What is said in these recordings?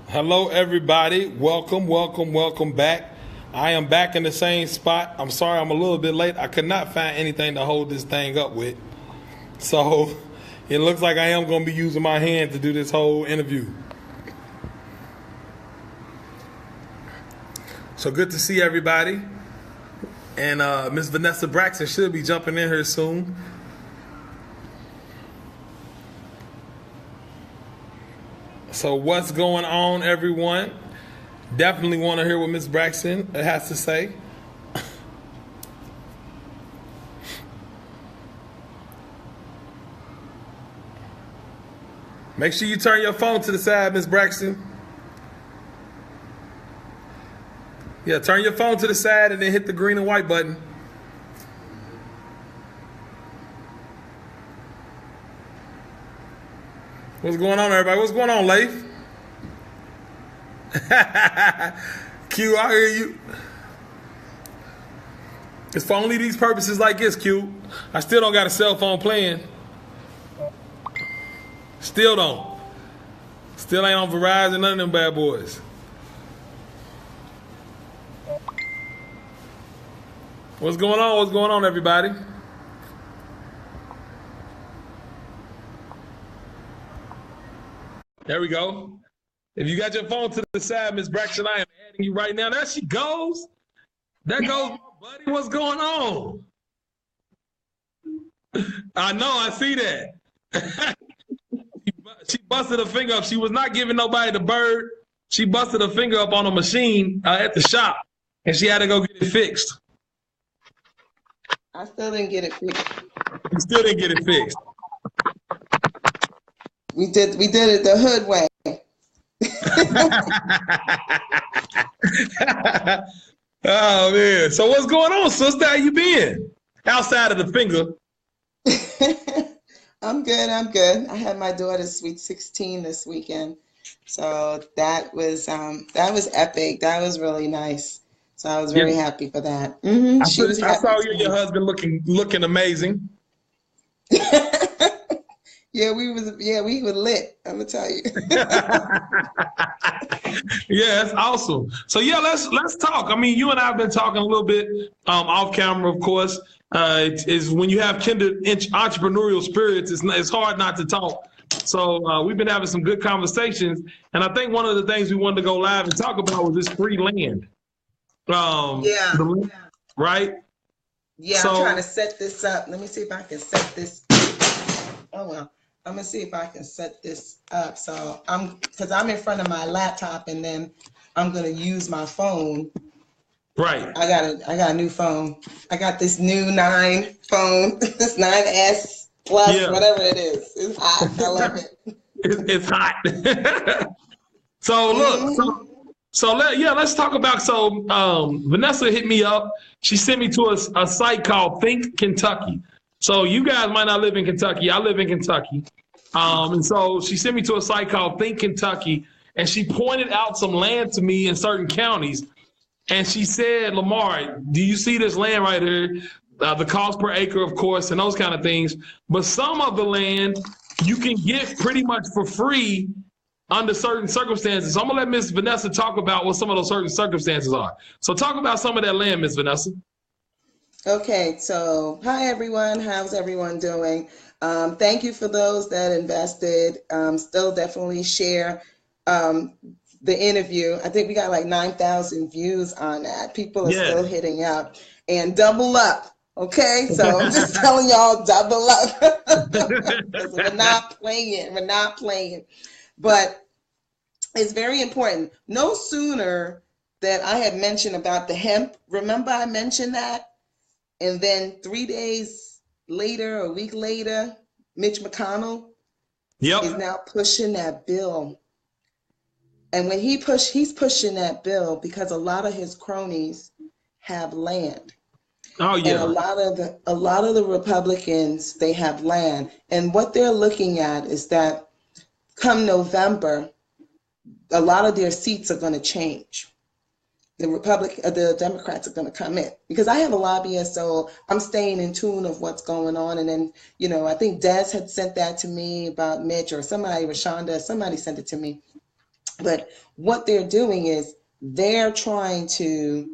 Hello, everybody. Welcome back. I am back in the same spot. I'm sorry I'm a little bit late. I could not find anything to hold this thing up with. So it looks like I am going to be using my hand to do this whole interview. So good to see everybody. And Miss Vanessa Braxton should be jumping in here soon. So what's going on, everyone? Definitely want to hear what Miss Braxton has to say. Make sure you turn your phone to the side, Miss Braxton. Yeah, turn your phone to the side and then hit the green and white button. What's going on, everybody? What's going on, Leif? Q, I hear you. It's for only these purposes like this, Q. I still don't got a cell phone playing. Still don't. Still ain't on Verizon, none of them bad boys. What's going on? What's going on, everybody? There we go. If you got your phone to the side, Miss Braxton, I am adding you right now. There she goes. There goes my buddy. What's going on? I know, I see that. She busted her finger up. She was not giving nobody the bird. She busted her finger up on a machine at the shop, and she had to go get it fixed. I still didn't get it fixed. You still didn't get it fixed. We did it the hood way. Oh man. So what's going on, sister? How you been? Outside of the finger. I'm good. I had my daughter's sweet 16 this weekend. So that was epic. That was really nice. So I was very happy for that. Mm-hmm. I saw you and your husband looking amazing. Yeah, we were lit. I'm gonna tell you. Yeah, that's awesome. So yeah, let's talk. I mean, you and I have been talking a little bit off camera, of course. It's when you have kindred entrepreneurial spirits, it's hard not to talk. So we've been having some good conversations, and I think one of the things we wanted to go live and talk about was this free land. Right? Yeah, so, I'm trying to set this up. Let me see if I can set this. Oh well. I'm gonna see if I can set this up. So because I'm in front of my laptop, and then I'm gonna use my phone. Right. I got a new phone. I got this new 9 phone, this 9S Plus, whatever it is. It's hot. I love it. It's hot. So look, let's talk about. So Vanessa hit me up. She sent me to a site called Think Kentucky. So you guys might not live in Kentucky. I live in Kentucky. And so she sent me to a site called Think Kentucky, and she pointed out some land to me in certain counties. And she said, Lamar, do you see this land right here? The cost per acre, of course, and those kind of things. But some of the land you can get pretty much for free under certain circumstances. So I'm going to let Miss Vanessa talk about what some of those certain circumstances are. So talk about some of that land, Miss Vanessa. Okay, so hi everyone. How's everyone doing? Thank you for those that invested. Still definitely share the interview. I think we got like 9,000 views on that. People are still hitting up, and double up. Okay, so I'm just telling y'all, double up. We're not playing. But it's very important. No sooner that I had mentioned about the hemp. Remember I mentioned that? And then 3 days later, a week later, Mitch McConnell is now pushing that bill. And when he's pushing that bill because a lot of his cronies have land. Oh yeah. And a lot of the Republicans, they have land. And what they're looking at is that come November, a lot of their seats are going to change. The Democrats are going to come in because I have a lobbyist, so I'm staying in tune of what's going on. And then, I think Des had sent that to me about Mitch or somebody, Rashonda, somebody sent it to me. But what they're doing is they're trying to,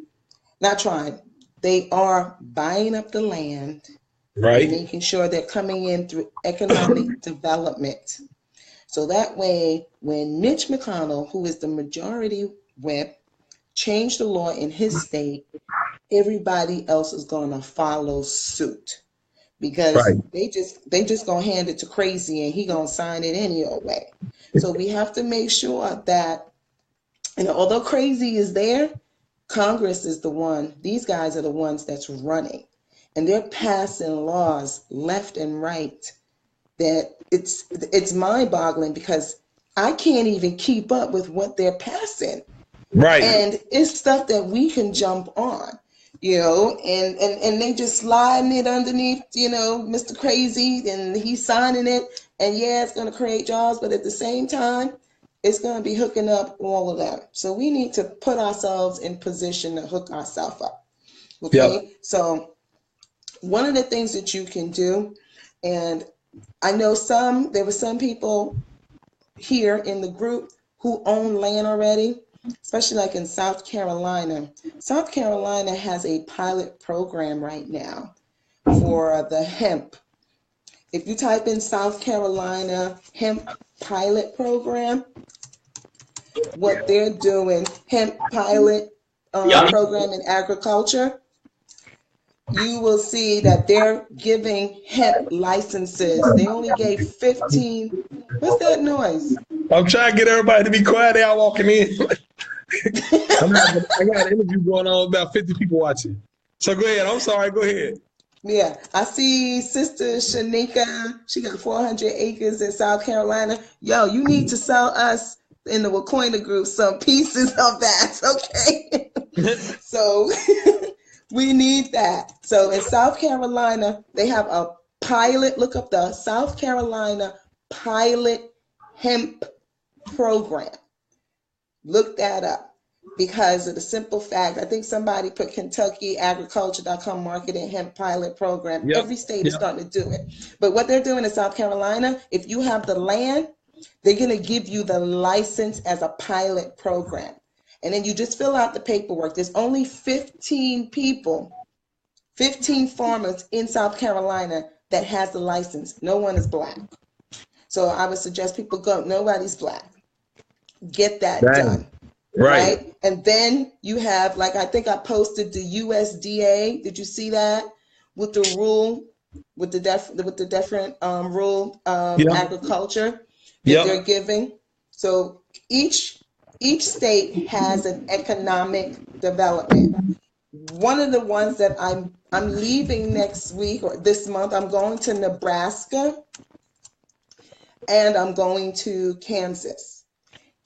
not trying, they are buying up the land and Right. making sure they're coming in through economic development. So that way, when Mitch McConnell, who is the majority whip, changed the law in his state, everybody else is going to follow suit because Right. they just gonna hand it to Crazy and he gonna sign it any old way. So we have to make sure that, although Crazy is there, Congress is the one. These guys are the ones that's running, and they're passing laws left and right that it's mind-boggling because I can't even keep up with what they're passing. Right. And it's stuff that we can jump on, and they just sliding it underneath, Mr. Crazy, and he's signing it. And yeah, it's going to create jobs, but at the same time, it's going to be hooking up all of them. So we need to put ourselves in position to hook ourselves up. Yep. Okay. So one of the things that you can do, and I know there were some people here in the group who own land already, especially like in South Carolina. South Carolina has a pilot program right now for the hemp. If you type in South Carolina hemp pilot program, what they're doing, hemp pilot program in agriculture, you will see that they're giving hemp licenses. They only gave 15. What's that noise? I'm trying to get everybody to be quiet. They all walking in. I got an interview going on, about 50 people watching. So go ahead. I'm sorry. Go ahead. Yeah, I see Sister Shanika. She got 400 acres in South Carolina. Yo, you need to sell us in the Koinda group some pieces of that, okay? So we need that. So in South Carolina, they have a pilot. Look up the South Carolina pilot hemp program. Look that up. Because of the simple fact, I think somebody put KentuckyAgriculture.com marketing hemp pilot program. Yep. Every state is starting to do it. But what they're doing in South Carolina, if you have the land, they're going to give you the license as a pilot program. And then you just fill out the paperwork. There's only 15 people, 15 farmers in South Carolina that has the license. No one is black. So I would suggest people go, nobody's black. Get that done. Right. And then you have, like, I think I posted the USDA. Did you see that? With the rule, with the different rule agriculture that they're giving. So each state has an economic development. One of the ones that I'm leaving next week or this month, I'm going to Nebraska and I'm going to Kansas.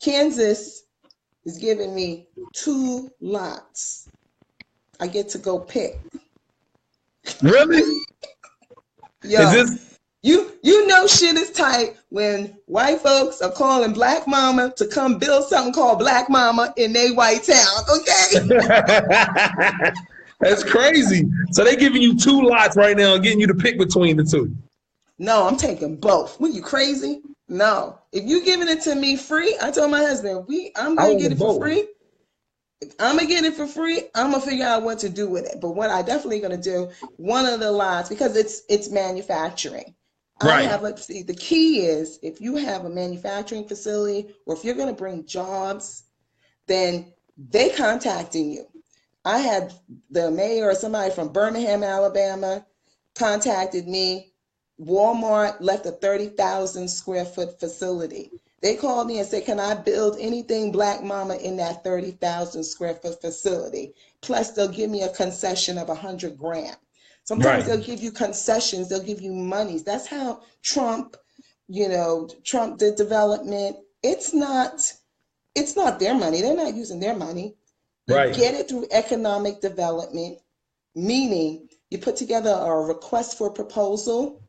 Kansas is giving me 2 lots. I get to go pick. Really? Yo, you know shit is tight when white folks are calling Black Mama to come build something called Black Mama in their white town, okay? That's crazy. So they giving you 2 lots right now and getting you to pick between the 2. No, I'm taking both. What, you crazy? No. If you giving it to me free, I told my husband, I'm going to get it for free. I'm going to get it for free. I'm going to figure out what to do with it. But what I definitely going to do, one of the lots, because it's manufacturing. Right. The key is if you have a manufacturing facility or if you're going to bring jobs, then they contacting you. I had the mayor or somebody from Birmingham, Alabama contacted me. Walmart left a 30,000 square foot facility. They called me and said, can I build anything Black Mama in that 30,000 square foot facility? Plus they'll give me a concession of $100,000. Sometimes they'll give you concessions, they'll give you monies. That's how Trump did development. It's not their money. They're not using their money. You get it through economic development, meaning you put together a request for proposal.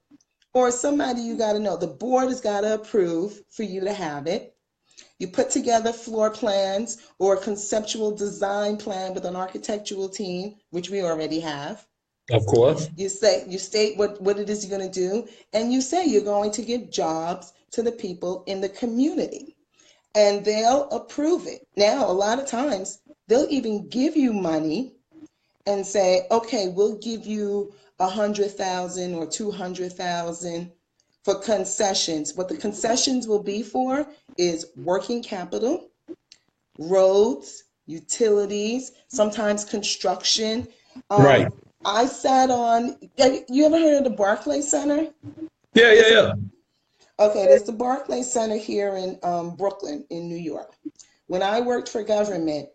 Or somebody you got to know. The board has got to approve for you to have it. You put together floor plans or a conceptual design plan with an architectural team, which we already have. Of course. You state what it is you're going to do, and you say you're going to give jobs to the people in the community. and they'll approve it. Now, a lot of times they'll even give you money and say, okay, we'll give you 100,000 or 200,000 for concessions. What the concessions will be for is working capital, roads, utilities, sometimes construction. Right. I sat on, you ever heard of the Barclay Center? Yeah. Okay, there's the Barclay Center here in Brooklyn, in New York. When I worked for government,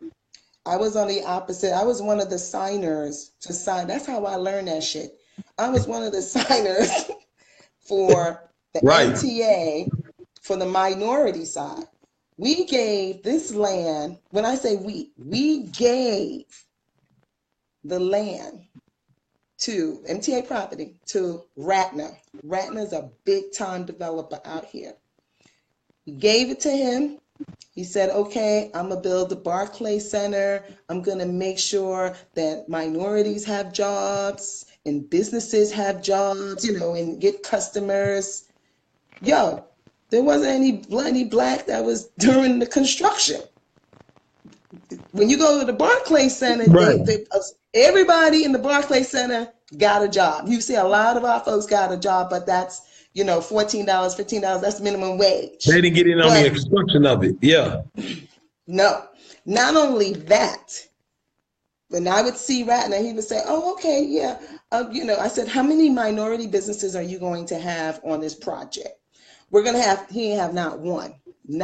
I was on the opposite. I was one of the signers to sign. That's how I learned that shit. I was one of the signers for the Right. MTA for the minority side. We gave this land, when I say we gave the land to MTA property to Ratner. Ratner's a big time developer out here. We gave it to him. He said, okay, I'm gonna build the Barclay Center. I'm gonna make sure that minorities have jobs and businesses have jobs, and get customers. Yo, there wasn't any black that was during the construction. When you go to the Barclay Center, Right. everybody in the Barclay Center got a job. You see a lot of our folks got a job, but that's, $14, $15, that's minimum wage. They didn't get in on the construction of it. Yeah. No, not only that, when I would see Ratner, he would say, oh, okay, yeah. I said, how many minority businesses are you going to have on this project? He didn't have not one. They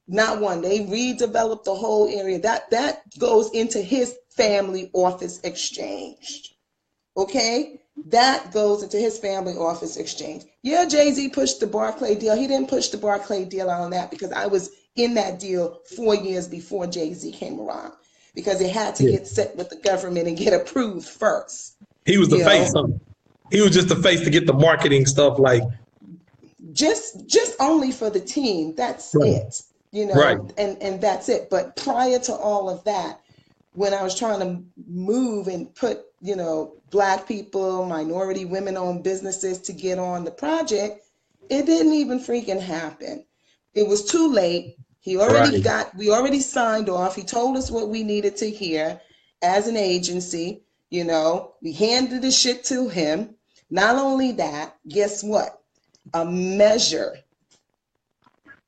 redeveloped the whole area. That goes into his family office exchange. Okay? That goes into his family office exchange. Yeah, Jay-Z pushed the Barclay deal. He didn't push the Barclay deal on that because I was in that deal 4 years before Jay-Z came around, because it had to get set with the government and get approved first. He was the face. He was just the face to get the marketing stuff, like just only for the team. That's it. Right. And that's it. But prior to all of that, when I was trying to move and put, Black people, minority women-owned businesses to get on the project, it didn't even freaking happen. It was too late. We already signed off. He told us what we needed to hear as an agency. We handed the shit to him. Not only that, guess what? A measure.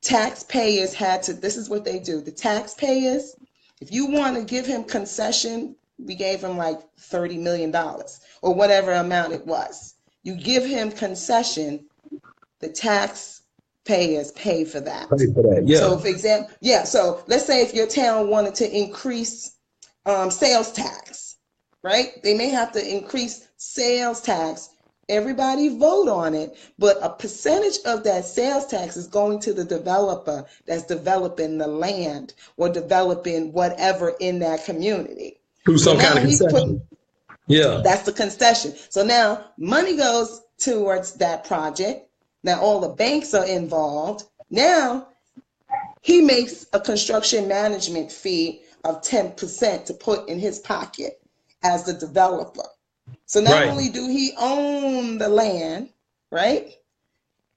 Taxpayers had to, this is what they do. The taxpayers, if you want to give him concession, we gave him like $30 million or whatever amount it was. You give him concession, the taxpayers pay for that. Yeah. So for example, so let's say if your town wanted to increase sales tax, right? They may have to increase sales tax. Everybody vote on it, but a percentage of that sales tax is going to the developer that's developing the land or developing whatever in that community. Through some kind of concession. That's the concession. So now money goes towards that project. Now all the banks are involved. Now he makes a construction management fee of 10% to put in his pocket as the developer. So not only do he own the land, right?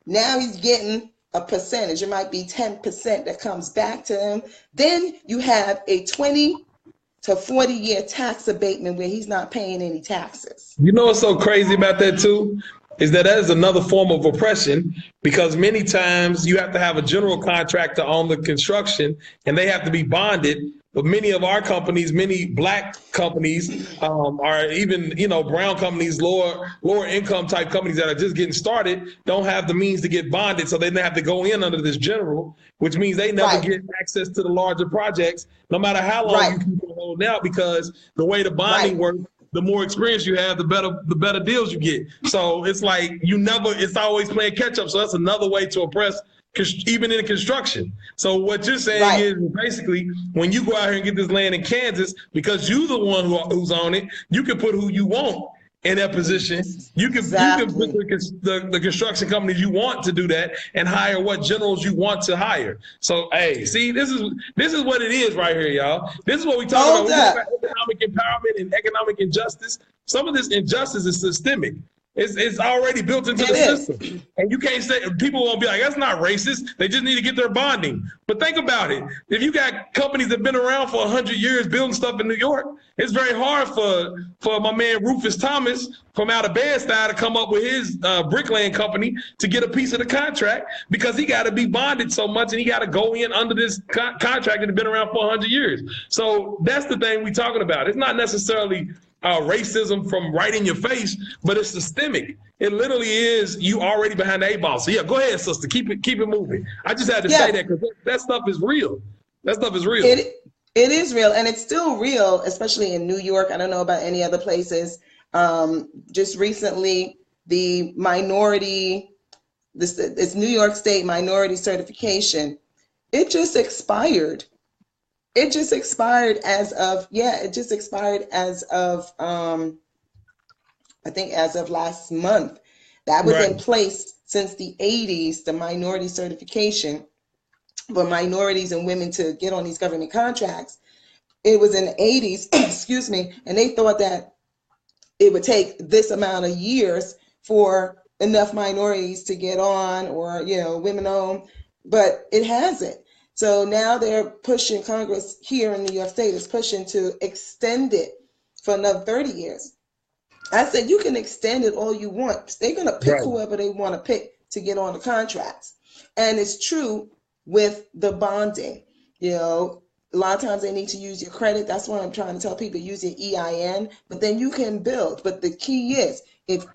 Now he's getting a percentage. It might be 10% that comes back to him. Then you have a 20 to 40 year tax abatement where he's not paying any taxes. You know what's so crazy about that too? Is that is another form of oppression, because many times you have to have a general contractor on the construction and they have to be bonded. But many of our companies, many Black companies, are even, brown companies, lower income type companies that are just getting started, don't have the means to get bonded. So they have to go in under this general, which means they never get access to the larger projects, no matter how long you keep on holding out, because the way the bonding works, the more experience you have, the better deals you get. So it's like it's always playing catch up. So that's another way to oppress, even in construction. So what you're saying is basically, when you go out here and get this land in Kansas, because you're the one who's on it, you can put who you want in that position. You can put the construction companies you want to do that and hire what generals you want to hire. So hey, see, this is what it is right here, y'all. This is what we talk about. We talk about economic empowerment and economic injustice. Some of this injustice is systemic. It's already built into the system. And you can't say, people won't be like, that's not racist. They just need to get their bonding. But think about it. If you got companies that have been around for 100 years building stuff in New York, it's very hard for my man Rufus Thomas from out of Bed-Stuy to come up with his bricklaying company to get a piece of the contract, because he got to be bonded so much and he got to go in under this contract that has been around for 100 years. So that's the thing we're talking about. It's not necessarily racism from right in your face, but it's systemic. It literally is you already behind the 8 ball. So yeah, go ahead, sister. Keep it moving. I just had to say that because that stuff is real. That stuff is real. It is real, and it's still real, especially in New York. I don't know about any other places. Just recently, the minority, it's New York State minority certification. It just expired. It just expired as of, I think as of last month. That was in place since the 80s, the minority certification for minorities and women to get on these government contracts. It was in the 80s, excuse me, and they thought that it would take this amount of years for enough minorities to get on, or, women owned, but it hasn't. So now they're pushing, Congress here in New York State is pushing to extend it for another 30 years. I said, you can extend it all you want. They're going to pick whoever they want to pick to get on the contracts. And it's true with the bonding. A lot of times they need to use your credit. That's why I'm trying to tell people, use your EIN, but then you can build. But the key is,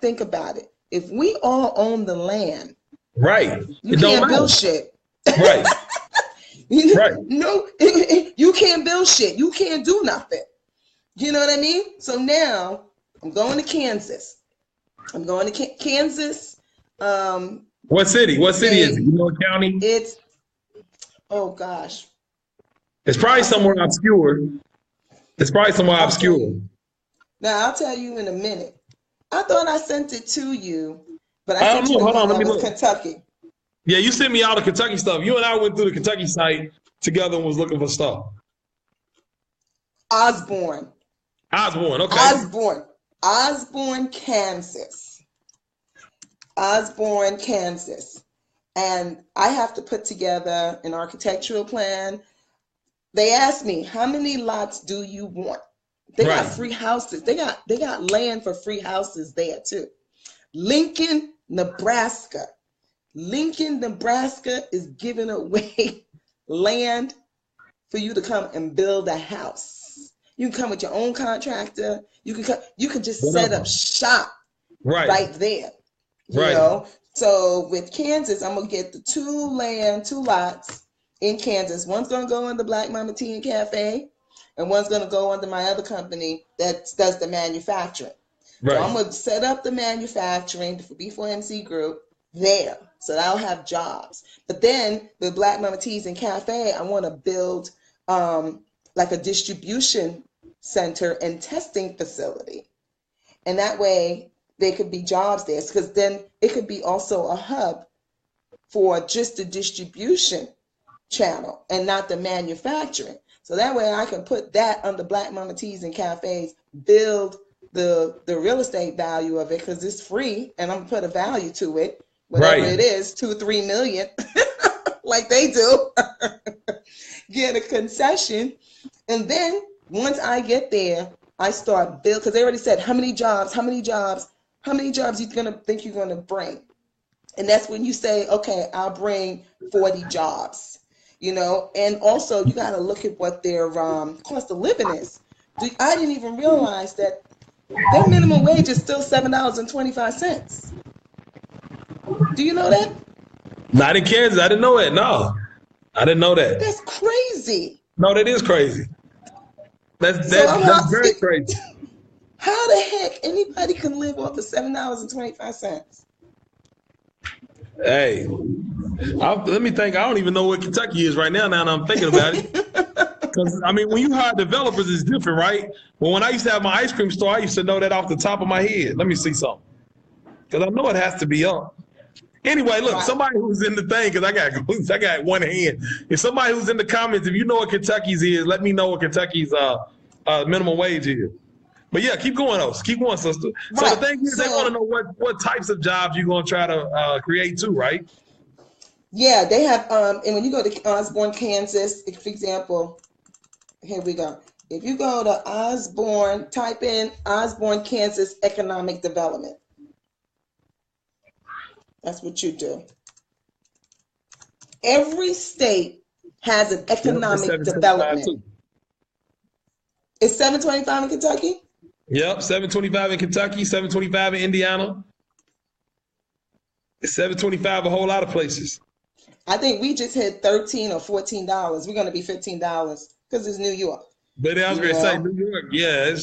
think about it. If we all own the land, you can't build shit. Right. No, you can't build shit. You can't do nothing. You know what I mean? So now I'm going to Kansas. Kansas. What city? What city is it? You know what county? It's, oh gosh. It's probably somewhere obscure. Now I'll tell you in a minute. I thought I sent it to you, but I sent you the one that was Kentucky. Yeah, you sent me all the Kentucky stuff. You and I went through the Kentucky site together and was looking for stuff. Osborne, okay. Osborne, Kansas. And I have to put together an architectural plan. They asked me, how many lots do you want? They got free houses. They got land for free houses there too. Lincoln, Nebraska is giving away land for you to come and build a house. You can come with your own contractor. You can just set up shop right there. You know? So with Kansas, I'm gonna get the two lots in Kansas. One's gonna go in the Black Mama Tea and Cafe, and one's gonna go under my other company that does the manufacturing. So I'm gonna set up the manufacturing for B4MC Group there. So I'll have jobs. But then the Black Mama Teas and Cafe, I want to build like a distribution center and testing facility. And that way there could be jobs there, because then it could be also a hub for just the distribution channel and not the manufacturing. So that way I can put that under Black Mama Teas and Cafes, build the real estate value of it, because it's free, and I'm gonna put a value to it. Whatever it is, 2-3 million, like they do, get a concession. And then once I get there, I start build, because they already said, how many jobs you think you're gonna bring? And that's when you say, okay, I'll bring 40 jobs, and also you gotta look at what their cost of living is. I didn't even realize that their minimum wage is still $7.25. Do you know that? Not in Kansas. I didn't know that. No, I didn't know that. That's crazy. No, that is crazy. That's very crazy. How the heck anybody can live off of $7.25? Hey, let me think. I don't even know what Kentucky is right now. Now that I'm thinking about it, because when you hire developers, it's different, right? Well, when I used to have my ice cream store, I used to know that off the top of my head. Let me see something, because I know it has to be up. Anyway, look, somebody who's in the thing, because I got one hand. If somebody who's in the comments, if you know what Kentucky's is, let me know what Kentucky's minimum wage is. But yeah, keep going, Os. Keep going, sister. So Right. the thing is, they want to know what types of jobs you're gonna try to create too, right? Yeah, they have. And when you go to Osborne, Kansas, for example, here we go. If you go to Osborne, type in Osborne, Kansas economic development. That's what you do. Every state has an economic development. Too. It's 725 in Kentucky? Yep, 725 in Kentucky, 725 in Indiana. It's 725 a whole lot of places. I think we just hit $13 or $14. We're going to be $15 because it's New York. But I was going to say, New York, yeah.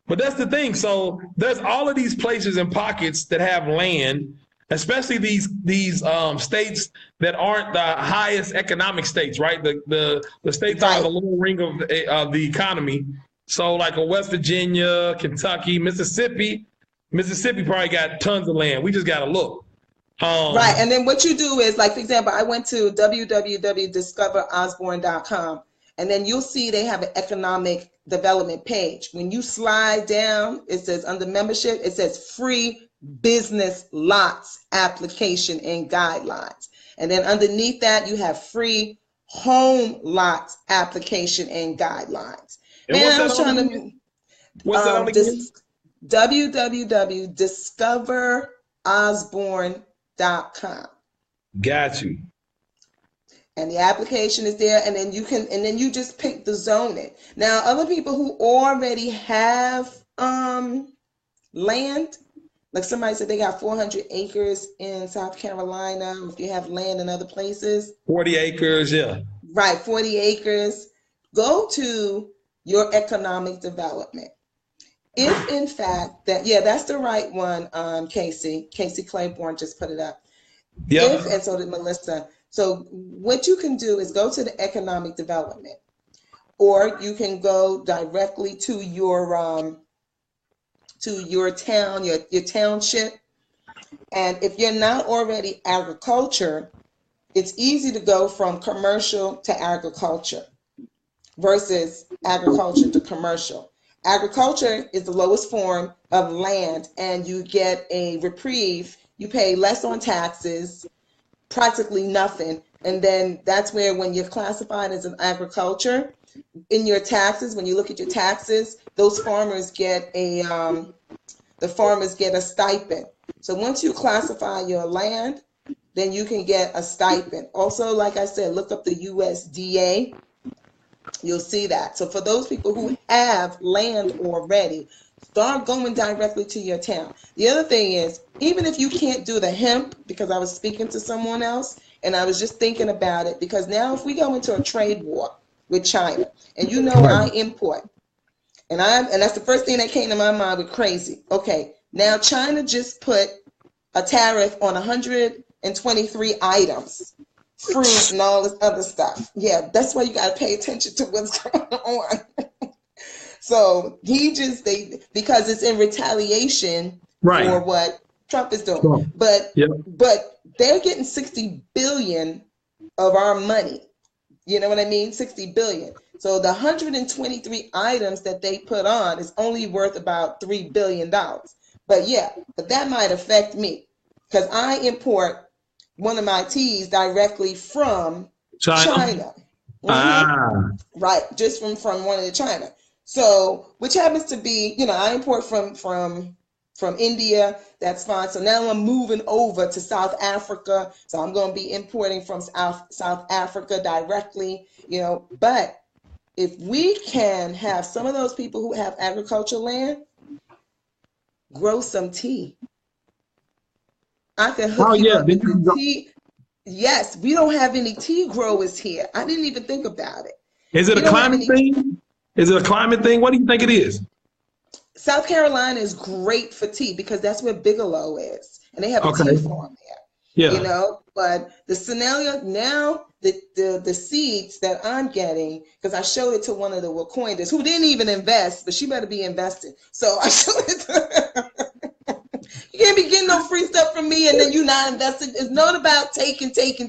But that's the thing. So there's all of these places and pockets that have land, especially these states that aren't the highest economic states, right? The states are the little ring of the economy. So like a West Virginia, Kentucky, Mississippi probably got tons of land. We just got to look. Right. And then what you do is, like, for example, I went to www.discoverosborne.com, and then you'll see they have an economic development page. When you slide down, it says under membership, it says free business lots application and guidelines. And then underneath that, you have free home lots application and guidelines. And man, I was trying to www.discoverosborne.com. Got you. And the application is there, and then you just pick the zoning. Now, other people who already have land, like somebody said they got 400 acres in South Carolina. If you have land in other places, 40 acres, yeah. Right, 40 acres. Go to your economic development. If in fact that's the right one, Casey Claiborne just put it up. Yeah. And so did Melissa. So what you can do is go to the economic development, or you can go directly to your town, your township. And if you're not already agriculture, it's easy to go from commercial to agriculture versus agriculture to commercial. Agriculture is the lowest form of land, and you get a reprieve. You pay less on taxes, practically nothing. And then that's where, when you're classified as an agriculture, in your taxes, when you look at your taxes, those farmers get a stipend. So once you classify your land, then you can get a stipend. Also, like I said, look up the USDA. You'll see that. So for those people who have land already, start going directly to your town. The other thing is, even if you can't do the hemp, because I was speaking to someone else and I was just thinking about it, because now if we go into a trade war with China, and I import, and that's the first thing that came to my mind with crazy. Okay, now China just put a tariff on 123 items. Fruit and all this other stuff. Yeah, that's why you got to pay attention to what's going on. So because it's in retaliation for what Trump is doing. But they're getting 60 billion of our money. You know what I mean? 60 billion. So the 123 items that they put on is only worth about $3 billion. But that might affect me, because I import one of my teas directly from China. Right, just from one of the China. So, which happens to be, I import from India. That's fine. So now I'm moving over to South Africa. So I'm going to be importing from South Africa directly. But if we can have some of those people who have agricultural land grow some tea. I can hook you up with the tea. Yes, we don't have any tea growers here. I didn't even think about it. Is it a climate thing? Is it a climate thing? What do you think it is? South Carolina is great for tea because that's where Bigelow is, and they have a tea farm there. Yeah. But the scenario now, the seeds that I'm getting, because I showed it to one of the Koindas who didn't even invest, but she better be invested. So I showed it to her. You can't be getting no free stuff from me and then you not invested. It's not about taking. Yeah, you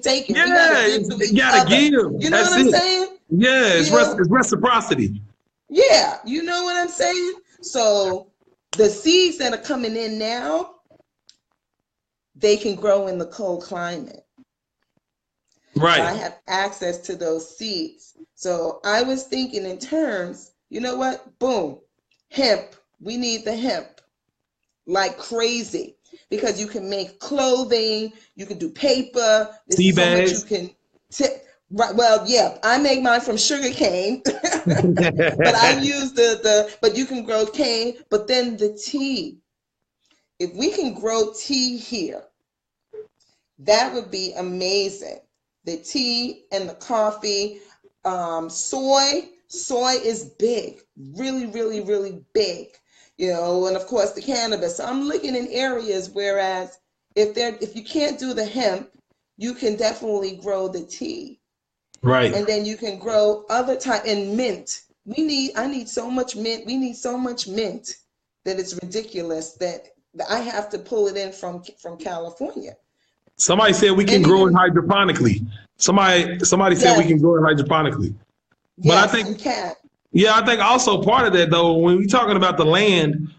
gotta give. You know what I'm saying? Yeah, it's reciprocity. Yeah, you know what I'm saying? So the seeds that are coming in now, they can grow in the cold climate. Right. So I have access to those seeds. So I was thinking in terms, you know what? Boom, hemp. We need the hemp like crazy because you can make clothing, you can do paper. There's Sea so much you bags. can. Right. Well, yeah, I make mine from sugar cane, but I use but you can grow cane, but then the tea. If we can grow tea here, that would be amazing. The tea and the coffee, soy is big, really, really, really big. You know, and of course the cannabis. So I'm looking in areas whereas if you can't do the hemp, you can definitely grow the tea. Right. And then you can grow other type and mint. I need so much mint. We need so much mint that it's ridiculous that I have to pull it in from California. Somebody said we can And grow it even hydroponically. Somebody said we yes, can grow it hydroponically. But I yes, you think, can. yeah, I think also part of that though, when we're talking about the land,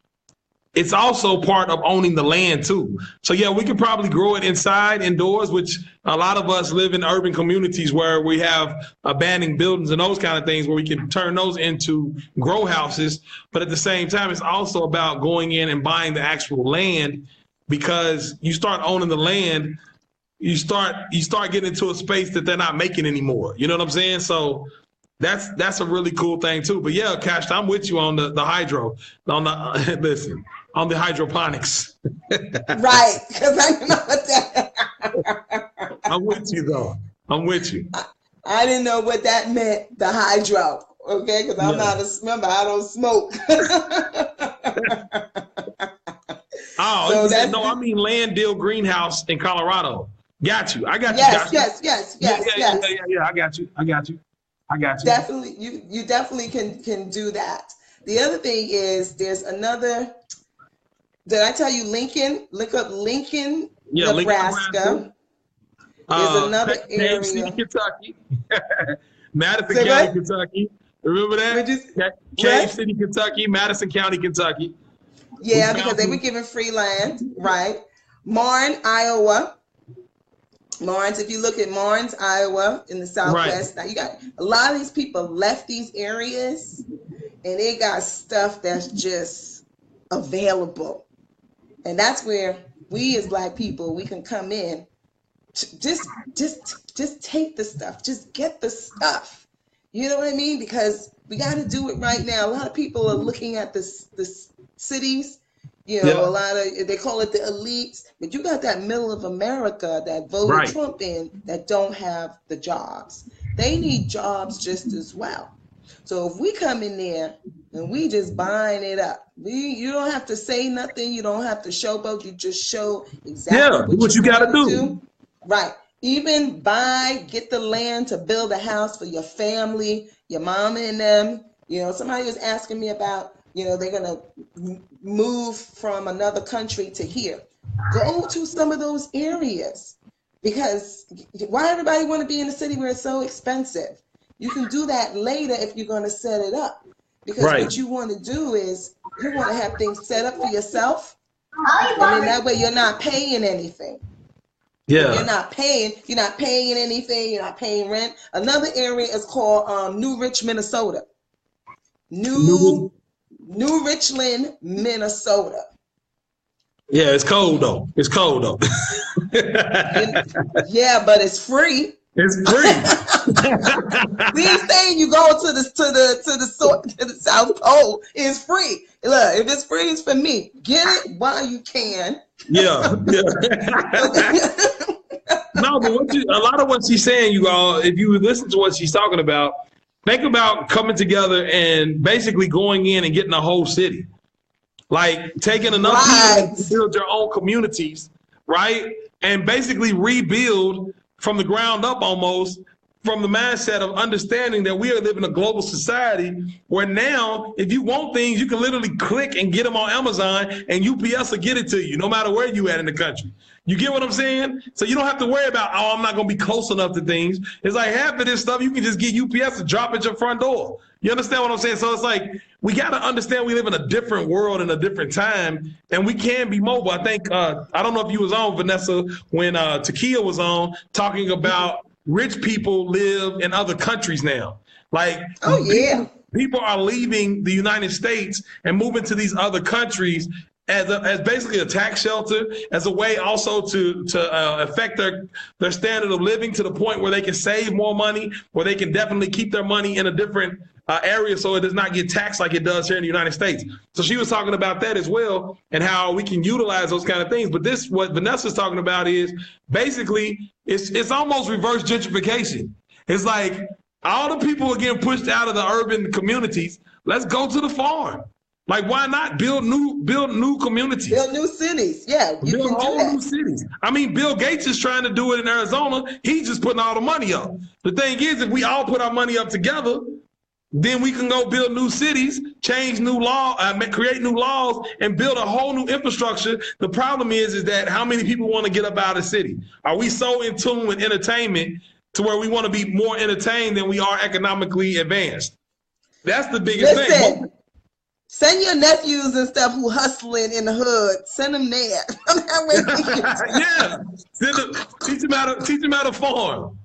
it's also part of owning the land too. So yeah, we could probably grow it inside, indoors, which a lot of us live in urban communities where we have abandoned buildings and those kind of things where we can turn those into grow houses. But at the same time, it's also about going in and buying the actual land because you start owning the land, you start getting into a space that they're not making anymore. You know what I'm saying? So that's a really cool thing too. But yeah, Cash, I'm with you on the hydro, on the listen, on the hydroponics. Right, because I know what that. I'm with you though. I'm with you. I didn't know what that meant, the hydro. Okay, because I'm Yeah. not remember, I don't smoke. Oh, So you said, that's no, I mean land deal greenhouse in Colorado. Got you. I got you, yes, Cash. yes, Yeah, yes, yeah, yeah, yes. yeah, yeah. I got you. I got you. I got you. Definitely, you definitely can do that. The other thing is there's another. Did I tell you Lincoln? Look up Lincoln, Yeah, Lincoln, Nebraska. Nebraska. There's another Cave City, area. Kentucky. Madison Say County, what? Kentucky. Remember Would you that? Cave what? City, Kentucky, Madison County, Kentucky. We Yeah, because found they were some. given free land, right? Marne, Iowa. Marnes, if you look at Marnes, Iowa, in the Right. Southwest, now you got a lot of these people left these areas and they got stuff that's just available. And that's where we as Black people, we can come in, just take the stuff, just get the stuff. You know what I mean? Because we got to do it right now. A lot of people are looking at the cities, you know, Yeah. a lot of, they call it the elites, but you got that middle of America that voted Right. Trump in that don't have the jobs. They need jobs just as well. So if we come in there and we just buying it up, you don't have to say nothing, you don't have to showboat, you just show exactly Yeah. Do what what you're you got to going to do. do. Right. Even get the land to build a house for your family, your mama and them. You know, somebody was asking me about, you know, they're going to move from another country to here. Go to some of those areas because why everybody want to be in a city where it's so expensive? You can do that later if you're going to set it up. Because Right. what you want to do is you want to have things set up for yourself. And then that way you're not paying anything. When you're Yeah. not paying anything, you're not paying rent. Another area is called New Rich, Minnesota. New. New Richland, Minnesota. Yeah, it's cold though. It's cold though. Yeah, but it's free. It's free. We ain't saying you go to the South Pole. It's free. Look, if it's free, it's for me. Get it while you can. Yeah. Yeah. No, but a lot of what she's saying, you all, if you listen to what she's talking about, think about coming together and basically going in and getting a whole city. Like taking enough people to build your own communities, right? And basically rebuild from the ground up almost from the mindset of understanding that we are living in a global society where now, if you want things, you can literally click and get them on Amazon, and UPS will get it to you, no matter where you at in the country. You get what I'm saying? So you don't have to worry about, oh, I'm not going to be close enough to things. It's like half of this stuff you can just get UPS to drop at your front door. You understand what I'm saying? So it's like, we got to understand we live in a different world and a different time, and we can be mobile. I think, I don't know if you was on, Vanessa, when Takia was on, talking about rich people live in other countries now. Like, oh yeah, people are leaving the United States and moving to these other countries as basically a tax shelter, as a way also to affect their standard of living to the point where they can save more money, where they can definitely keep their money in a different area so it does not get taxed like it does here in the United States. So she was talking about that as well and how we can utilize those kind of things. But this, what Vanessa's talking about, is basically it's almost reverse gentrification. It's like all the people are getting pushed out of the urban communities. Let's go to the farm. Like, why not build new communities? Build new cities. Yeah, you build can do whole that. new cities. I mean, Bill Gates is trying to do it in Arizona. He's just putting all the money up. The thing is, if we all put our money up together, then we can go build new cities, change new law, create new laws, and build a whole new infrastructure. The problem is that how many people want to get up out of the city? Are we so in tune with entertainment to where we want to be more entertained than we are economically advanced? That's the biggest thing. Send your nephews and stuff who hustling in the hood. Send them there. Yeah, teach them how to farm.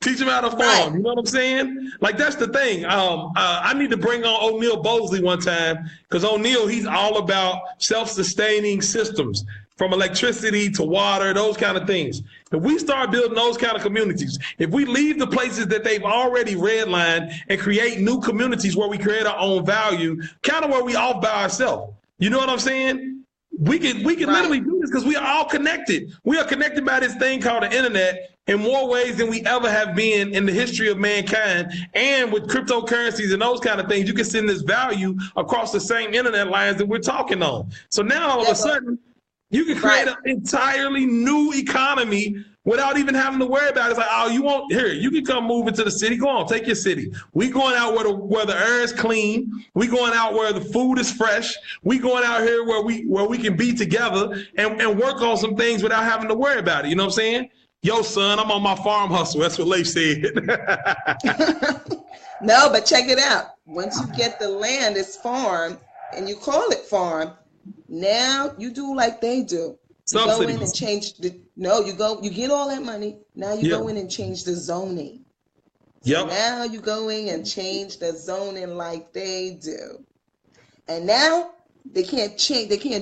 Teach them how to farm. Right. You know what I'm saying? Like, that's the thing. I need to bring on O'Neal Bosley one time, because O'Neal, he's all about self-sustaining systems, from electricity to water, those kind of things. If we start building those kind of communities, if we leave the places that they've already redlined and create new communities where we create our own value, kind of where we all by ourselves. You know what I'm saying? We can right. Literally do this because we are all connected. We are connected by this thing called the internet in more ways than we ever have been in the history of mankind. And with cryptocurrencies and those kind of things, you can send this value across the same internet lines that we're talking on. So now all of a sudden, you can create an entirely new economy without even having to worry about it. It's like, oh, you can come move into the city. Go on, take your city. We going out where the air is clean. We going out where the food is fresh. We going out here where we can be together and work on some things without having to worry about it. You know what I'm saying? Yo, son, I'm on my farm hustle. That's what Leif said. No, but check it out. Once you get the land, it's farm, and you call it farm. Now you do like they do. You go in and change you get all that money. Now you go in and change the zoning. So now you go in and change the zoning like they do. And now they can't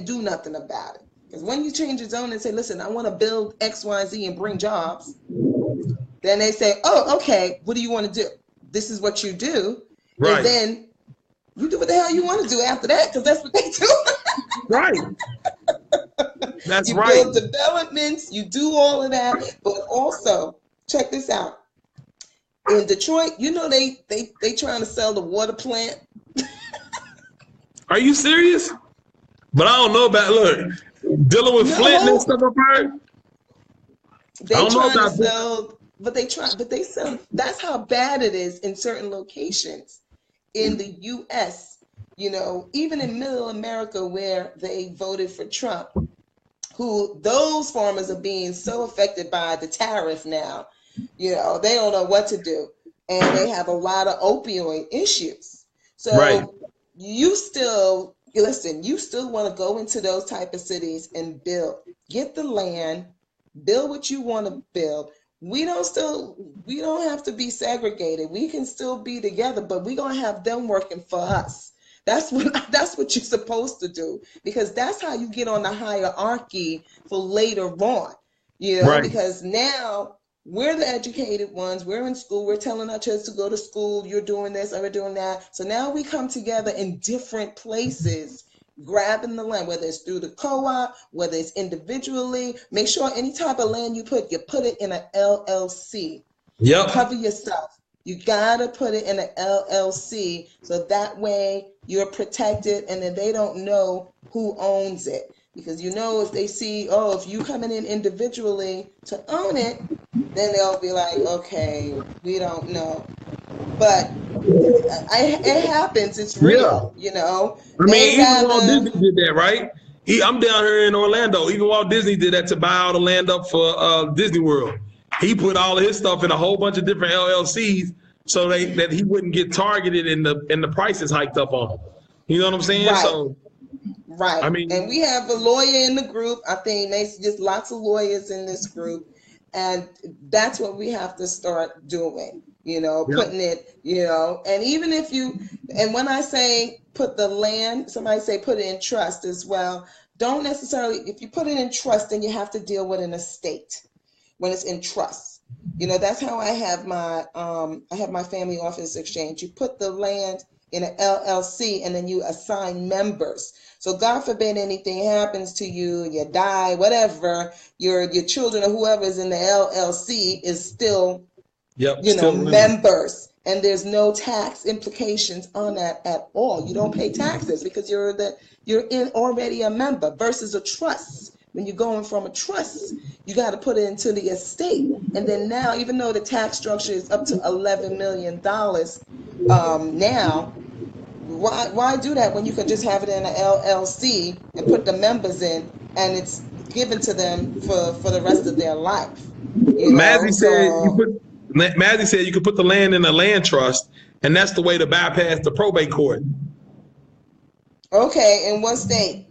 do nothing about it. Because when you change the zone and say, listen, I want to build X, Y, Z and bring jobs, then they say, oh, okay, what do you want to do? This is what you do. Right. And then you do what the hell you want to do after that, because that's what they do. Right. That's you right. You build developments, you do all of that, but also, check this out. In Detroit, they trying to sell the water plant. Are you serious? But I don't know about, dealing with Flint and stuff up here. They trying to sell, but they sell. That's how bad it is in certain locations in the U.S. Even in Middle America, where they voted for Trump, those farmers are being so affected by the tariff now. They don't know what to do, and they have a lot of opioid issues. So you still want to go into those type of cities and get the land, build what you want to build. We don't have to be segregated. We can still be together, but we're going to have them working for us. That's what you're supposed to do, because that's how you get on the hierarchy for later on, because now we're the educated ones. We're in school. We're telling our kids to go to school. You're doing this, and we're doing that. So now we come together in different places, grabbing the land, whether it's through the co-op, whether it's individually. Make sure any type of land you put it in an LLC. Yep. Cover yourself. You gotta put it in an LLC, so that way you're protected, and then they don't know who owns it. Because if they see, if you coming in individually to own it, then they'll be like, okay, we don't know. But it happens. It's Yeah. real, you know. I They mean, even Walt rather, Disney did that, right? I'm down here in Orlando. Even Walt Disney did that to buy all the land up for Disney World. He put all of his stuff in a whole bunch of different LLCs so that he wouldn't get targeted and the prices hiked up on him. You know what I'm saying? right, So, right. I mean, And we have a lawyer in the group. I think there's just lots of lawyers in this group. And that's what we have to start doing, you know, yeah, putting it, you know, and even if you, and when I say put the land, somebody say put it in trust as well. Don't necessarily, if you put it in trust, then you have to deal with an estate when it's in trust. You know, that's how I have my family office exchange. You put the land in an LLC and then you assign members. So God forbid anything happens to you, you die, whatever, your children or whoever is in the LLC is still, yep, you know, still living. members. And there's no tax implications on that at all. You don't pay taxes because you're in already a member versus a trust. When you're going from a trust, you got to put it into the estate. And then now, even though the tax structure is up to $11 million now, why do that when you can just have it in an LLC and put the members in and it's given to them for the rest of their life? You know, so Mazzy said you could put the land in a land trust, and that's the way to bypass the probate court. okay, in what state?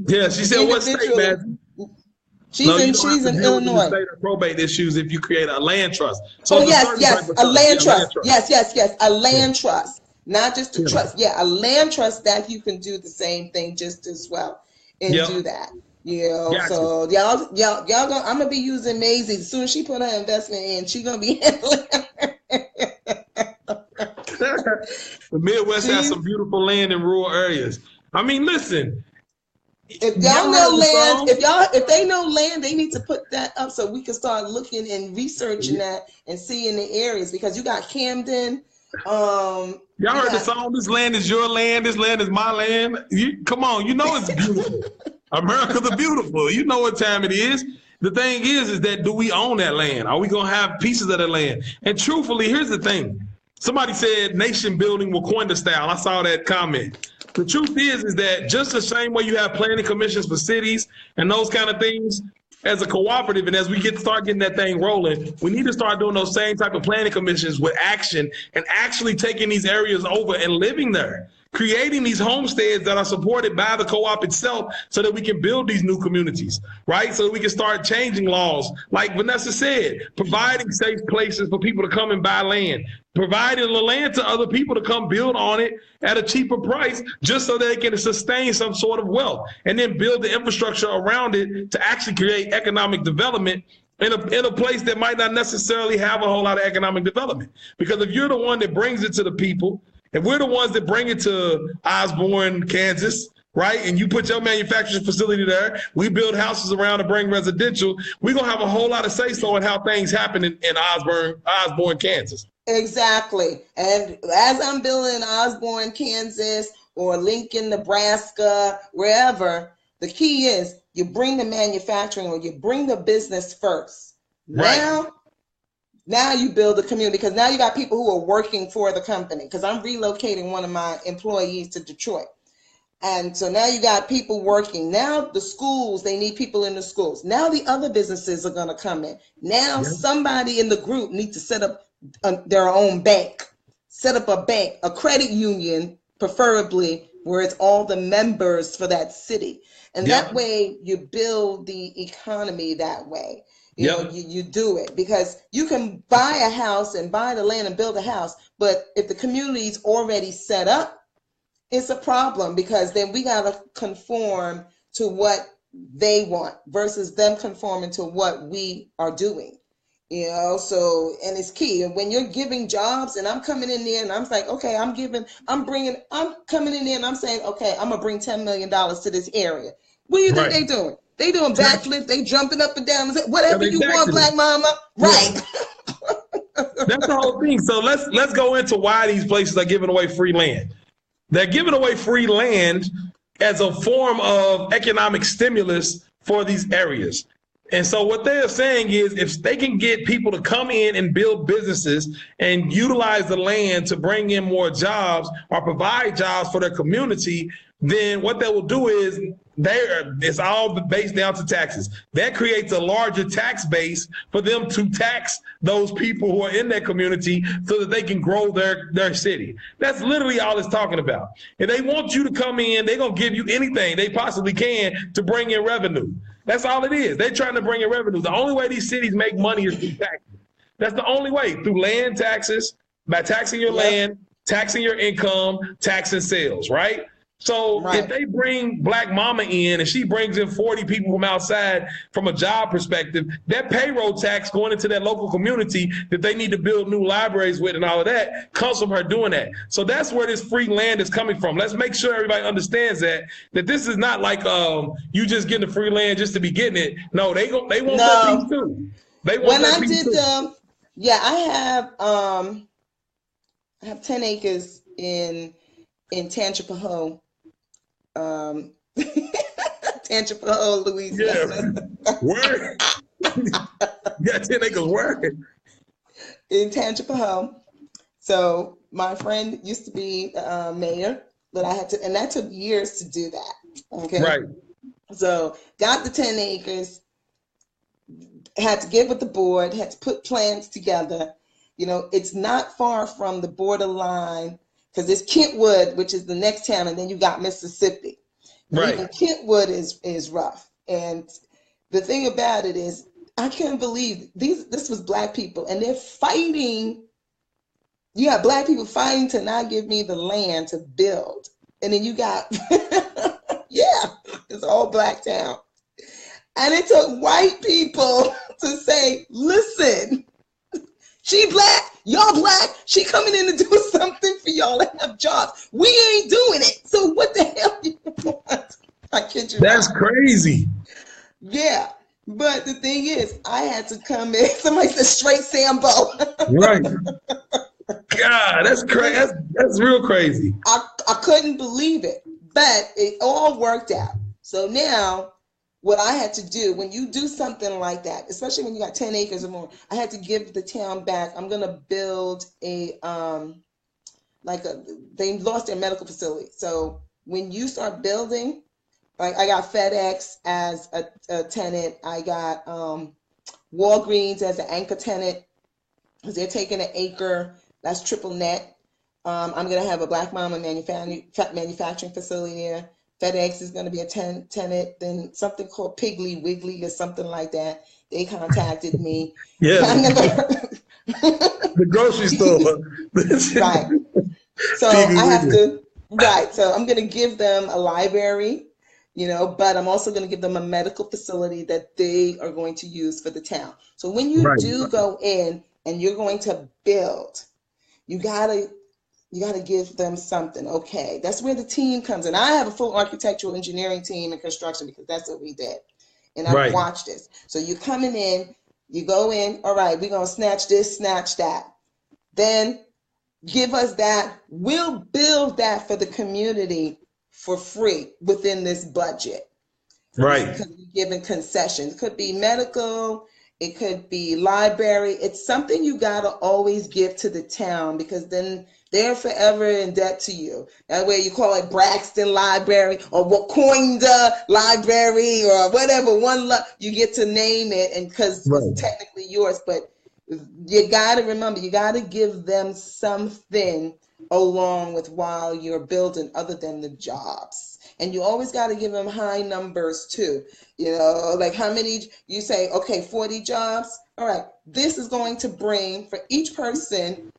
Yeah, she said what state, Mazzy? No, you don't have She's to in deal with the Illinois. estate or probate issues if you create a land trust. So Oh it's a yes, certain type yes, of a trust. land Yeah, land trust. trust. Yes, a Yeah. land trust. Not just a Yeah. trust. Yeah, a land trust that you can do the same thing just as well and Yep. do that. You know, Gotcha. so y'all gonna I'm gonna be using Maisie. As soon as she put her investment in, she gonna be handling The Midwest has she's some beautiful land in rural areas. I mean, listen, if you y'all ever know heard the land, song? if they know land, they need to put that up so we can start looking and researching that and seeing the areas because you got Camden, Y'all you heard the got song, This Land Is Your Land, This Land Is My Land? Come on, you know it's beautiful. America's a beautiful. You know what time it is. The thing is that do we own that land? Are we going to have pieces of that land? And truthfully, here's the thing. Somebody said nation building with Koinda style. I saw that comment. The truth is that just the same way you have planning commissions for cities and those kind of things, as a cooperative, and as we start getting that thing rolling, we need to start doing those same type of planning commissions with action and actually taking these areas over and living there, creating these homesteads that are supported by the co-op itself so that we can build these new communities, right? So that we can start changing laws. Like Vanessa said, providing safe places for people to come and buy land, providing the land to other people to come build on it at a cheaper price just so they can sustain some sort of wealth and then build the infrastructure around it to actually create economic development in a place that might not necessarily have a whole lot of economic development. Because if you're the one that brings it to the people, and we're the ones that bring it to Osborne, Kansas, right? And you put your manufacturing facility there. We build houses around to bring residential. We're going to have a whole lot of say-so in how things happen in Osborne, Kansas. exactly. And as I'm building Osborne, Kansas, or Lincoln, Nebraska, wherever, the key is you bring the manufacturing or you bring the business first. Right. Now you build a community because now you got people who are working for the company because I'm relocating one of my employees to Detroit. And so now you got people working. Now the schools, they need people in the schools. Now the other businesses are going to come in. Now somebody in the group needs to set up their own bank, set up a bank, a credit union, preferably where it's all the members for that city. And that way you build the economy that way. You know, you do it because you can buy a house and buy the land and build a house. But if the community is already set up, it's a problem because then we got to conform to what they want versus them conforming to what we are doing. You know, so, and it's key. And when you're giving jobs and I'm coming in there and I'm like, okay, I'm coming in there and I'm saying, okay, I'm going to bring $10 million to this area. What do you think they doing? They doing backflips, they jumping up and down, whatever you want, Black Mama. Right. That's the whole thing. So let's go into why these places are giving away free land. They're giving away free land as a form of economic stimulus for these areas. And so what they're saying is if they can get people to come in and build businesses and utilize the land to bring in more jobs or provide jobs for their community, then what they will do is it's all based down to taxes. That creates a larger tax base for them to tax those people who are in that community so that they can grow their city. That's literally all it's talking about. If they want you to come in, they're going to give you anything they possibly can to bring in revenue. That's all it is. They're trying to bring in revenue. The only way these cities make money is through taxes. That's the only way, through land taxes, by taxing your land, taxing your income, taxing sales, right? So if they bring Black Mama in and she brings in 40 people from outside from a job perspective, that payroll tax going into that local community that they need to build new libraries with and all of that comes from her doing that. So that's where this free land is coming from. Let's make sure everybody understands that this is not like you just getting the free land just to be getting it. No, they want that piece too. They want that piece too. I have 10 acres in Tangipahoa. Tangipahoa, Louisiana. Yeah. Where? You got 10 acres where? In Tangipahoa. So my friend used to be mayor, but and that took years to do that. Okay. Right. So got the 10 acres, had to get with the board, had to put plans together. You know, it's not far from the borderline, because it's Kentwood, which is the next town, and then you got Mississippi. Right. Even Kentwood is rough. And the thing about it is, I can't believe this was Black people, and they're fighting. You got Black people fighting to not give me the land to build. And then you got, it's all Black town. And it took white people to say, listen, she Black, y'all Black, she coming in to do something for y'all and have jobs. We ain't doing it. So what the hell do you want? I kid you not. That's crazy. Yeah. But the thing is, I had to come in. Somebody said straight Sambo. Right. God, that's crazy. That's real crazy. I couldn't believe it. But it all worked out. So now what I had to do when you do something like that, especially when you got 10 acres or more, I had to give the town back. I'm going to build they lost their medical facility. So when you start building, like I got FedEx as a tenant. I got Walgreens as an anchor tenant because they're taking an acre. That's triple net. I'm going to have a Black Mama manufacturing facility there. FedEx is going to be a tenant, then something called Piggly Wiggly or something like that. They contacted me. Yeah. The grocery store. Right. So I have to, so I'm going to give them a library, but I'm also going to give them a medical facility that they are going to use for the town. So when you do go in and you're going to build, you gotta give them something. Okay, that's where the team comes in. I have a full architectural engineering team and construction because that's what we did. And I've watched this. So you're coming in, you go in, all right, we're going to snatch this, snatch that. Then give us that. We'll build that for the community for free within this budget. Right. Because we're giving concessions. It could be medical. It could be library. It's something you got to always give to the town because then they're forever in debt to you. That way you call it Braxton Library or Koinda Library or whatever. You get to name it and because it's technically yours. But you got to remember, you got to give them something along with while you're building other than the jobs. And you always got to give them high numbers too. Like how many you say, okay, 40 jobs. All right, this is going to bring for each person,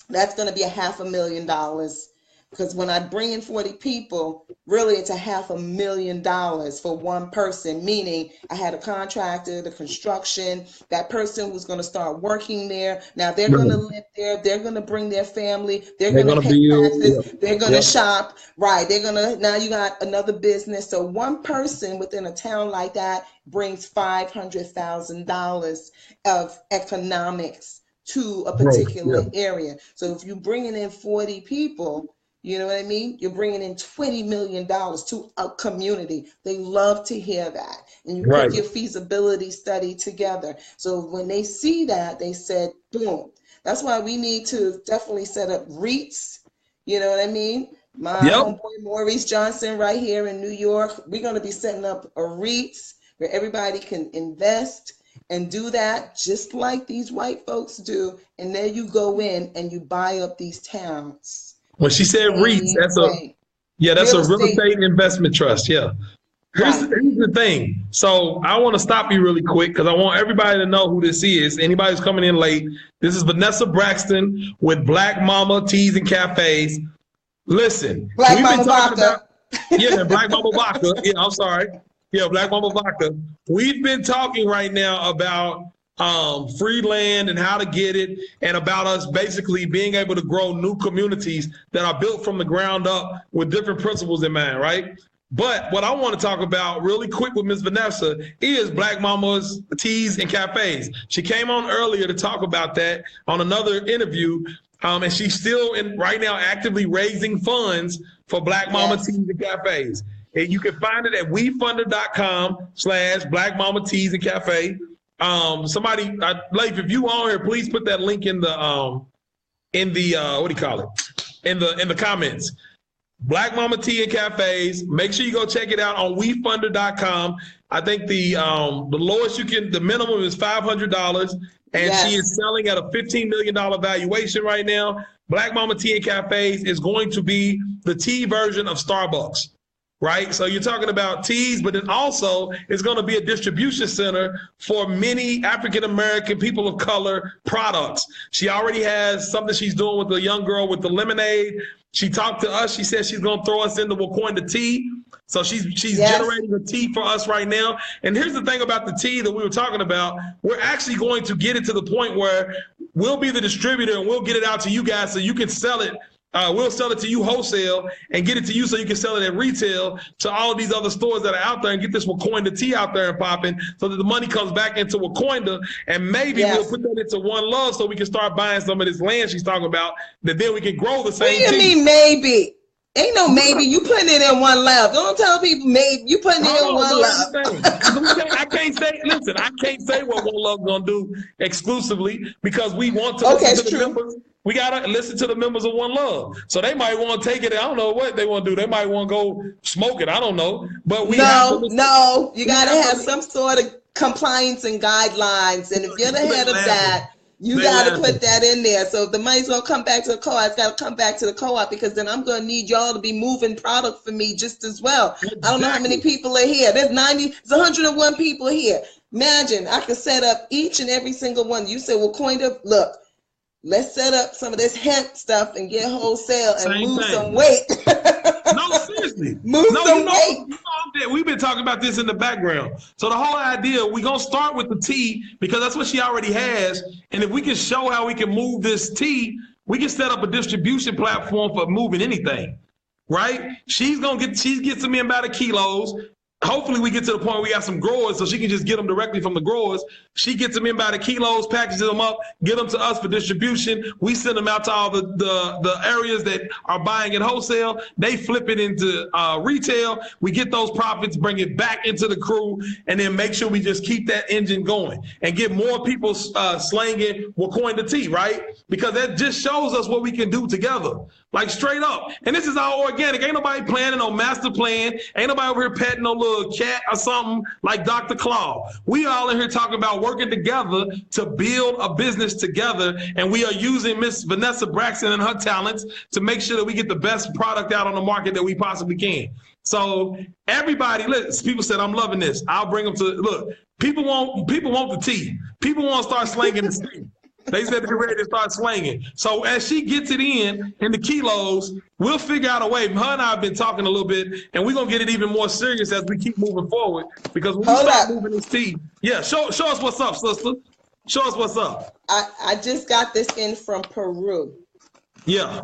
that's going to be $500,000. Because when I bring in 40 people, really it's $500,000 for one person, meaning I had a contractor, the construction, that person who's going to start working there. Now they're going to live there. They're going to bring their family. They're going to pay taxes. They're going to shop. Right. Now you got another business. So one person within a town like that brings $500,000 of economics to a particular area. So if you're bringing in 40 people, You know what I mean? You're bringing in $20 million to a community. They love to hear that. And you Right. put your feasibility study together. So when they see that, they said, boom. That's why we need to definitely set up REITs. You know what I mean? My Yep. homeboy Maurice Johnson right here in New York, we're going to be setting up a REITs where everybody can invest and do that just like these white folks do. And then you go in and you buy up these towns. When she said REITs, that's a real estate investment trust. Yeah. Here's the thing. So I want to stop you really quick because I want everybody to know who this is. Anybody who's coming in late, this is Vanessa Braxton with Black Mama Teas and Cafes. Listen, Black Mama Vodka. Black Mama Vodka. Yeah, I'm sorry. Yeah, Black Mama Vodka. We've been talking right now about free land and how to get it, and about us basically being able to grow new communities that are built from the ground up with different principles in mind, right? But what I want to talk about really quick with Ms. Vanessa is Black Mama's Teas and Cafes. She came on earlier to talk about that on another interview, and she's still right now actively raising funds for Black Mama Teas and Cafes. And you can find it at wefunder.com/Black Mama Teas and Cafe. Somebody, Leif, if you on here, please put that link in the what do you call it? In the comments. Black Mama Tea and Cafes. Make sure you go check it out on wefunder.com. I think the lowest the minimum is $500, and she is selling at a $15 million valuation right now. Black Mama Tea and Cafes is going to be the tea version of Starbucks. Right? So you're talking about teas, but then also it's going to be a distribution center for many African-American people of color products. She already has something she's doing with the young girl with the lemonade. She talked to us. She said she's going to throw us into Koinda tea. So she's generating a tea for us right now. And here's the thing about the tea that we were talking about. We're actually going to get it to the point where we'll be the distributor and we'll get it out to you guys so you can sell it. We'll sell it to you wholesale and get it to you so you can sell it at retail to all of these other stores that are out there, and get this Koinda tea out there and popping so that the money comes back into Koinda, and maybe we'll put that into One Love so we can start buying some of this land she's talking about, that then we can grow the same tea. What do you mean maybe? Ain't no maybe. You putting it in One Love. Don't tell people maybe. You putting it in One Love. I can't say what One Love gonna do exclusively, because we want to listen to the members. We gotta listen to the members of One Love. So they might want to take it. I don't know what they want to do. They might want to go smoke it. I don't know. But you gotta have some sort of compliance and guidelines. And if you're the head of that, you got to put that in there. So if the money's going to come back to the co-op, it's got to come back to the co-op, because then I'm going to need y'all to be moving product for me just as well. Exactly. I don't know how many people are here. There's 101 people here. Imagine I could set up each and every single one. You said, well, Koinda, look, let's set up some of this hemp stuff and get wholesale and lose some weight. No, seriously. Weight. We've been talking about this in the background. So the whole idea, we're going to start with the tea, because that's what she already has. And if we can show how we can move this tea, we can set up a distribution platform for moving anything, right? She gets them in by the kilos. Hopefully we get to the point where we got some growers so she can just get them directly from the growers. She gets them in by the kilos, packages them up, get them to us for distribution. We send them out to all the areas that are buying at wholesale. They flip it into retail. We get those profits, bring it back into the crew, and then make sure we just keep that engine going and get more people slanging Koinda tea, right? Because that just shows us what we can do together. Like straight up. And this is all organic. Ain't nobody planning no master plan. Ain't nobody over here petting no little cat or something like Dr. Claw. We all in here talking about working together to build a business together. And we are using Miss Vanessa Braxton and her talents to make sure that we get the best product out on the market that we possibly can. So everybody, listen, people said, I'm loving this. I'll bring them to, look, people want the tea. People want to start slanging the tea. They said they're ready to start slanging. So as she gets it in the kilos, we'll figure out a way. Her and I have been talking a little bit, and we're going to get it even more serious as we keep moving forward. Because when we start moving this tea, show us what's up, sister. Show us what's up. I just got this in from Peru. Yeah.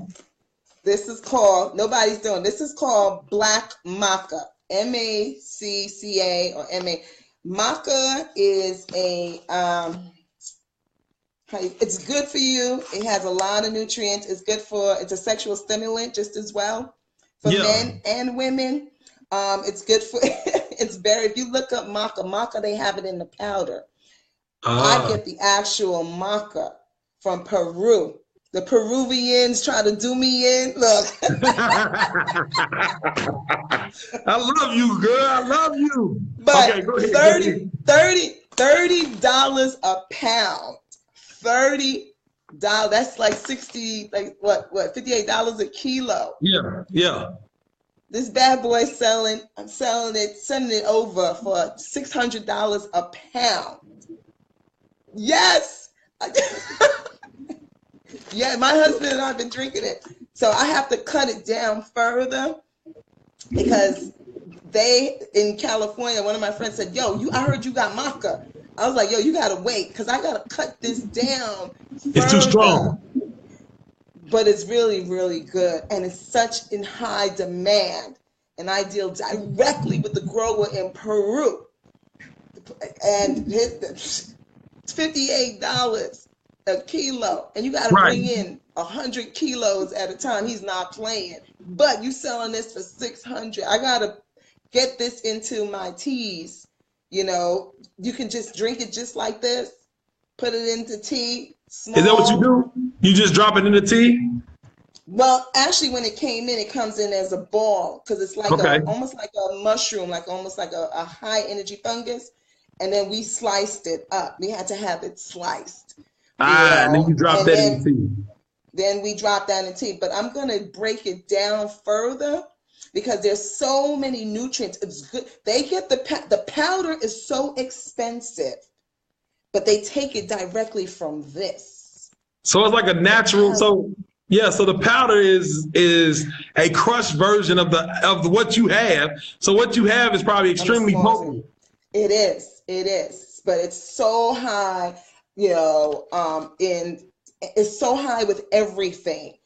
This is called, nobody's doing, this is called Black Maca. M-A-C-C-A or M-A. Maca is a... It's good for you. It has a lot of nutrients. It's a sexual stimulant just as well for men and women. It's good for, if you look up maca, they have it in the powder. I get the actual maca from Peru. The Peruvians try to do me in. Look. I love you, girl. I love you. But okay, go ahead. $30 a pound. $30. That's like 60, like what, $58 a kilo. Yeah. This bad boy sending it over for $600 a pound. Yes. Yeah, my husband and I have been drinking it. So I have to cut it down further because in California, one of my friends said, yo, I heard you got maca. I was like, yo, you gotta wait because I gotta cut this down further. It's too strong. But it's really, really good. And it's such in high demand. And I deal directly with the grower in Peru. And it's $58 a kilo. And you got to bring in 100 kilos at a time. He's not playing. But you selling this for $600. I got to get this into my teas. You know, you can just drink it just like this. Put it into tea. Small. Is that what you do? You just drop it in the tea? Well, actually, when it came in, it comes in as a ball because it's like almost like a mushroom, almost like a high energy fungus. And then we sliced it up. We had to have it sliced. And then you drop that in the tea. Then we drop that in tea. But I'm going to break it down further because there's so many nutrients. It's good. They get the powder is so expensive, but they take it directly from this. So it's like a natural. So the powder is a crushed version of what you have. So what you have is probably extremely potent. It is, but it's so high, it's so high with everything,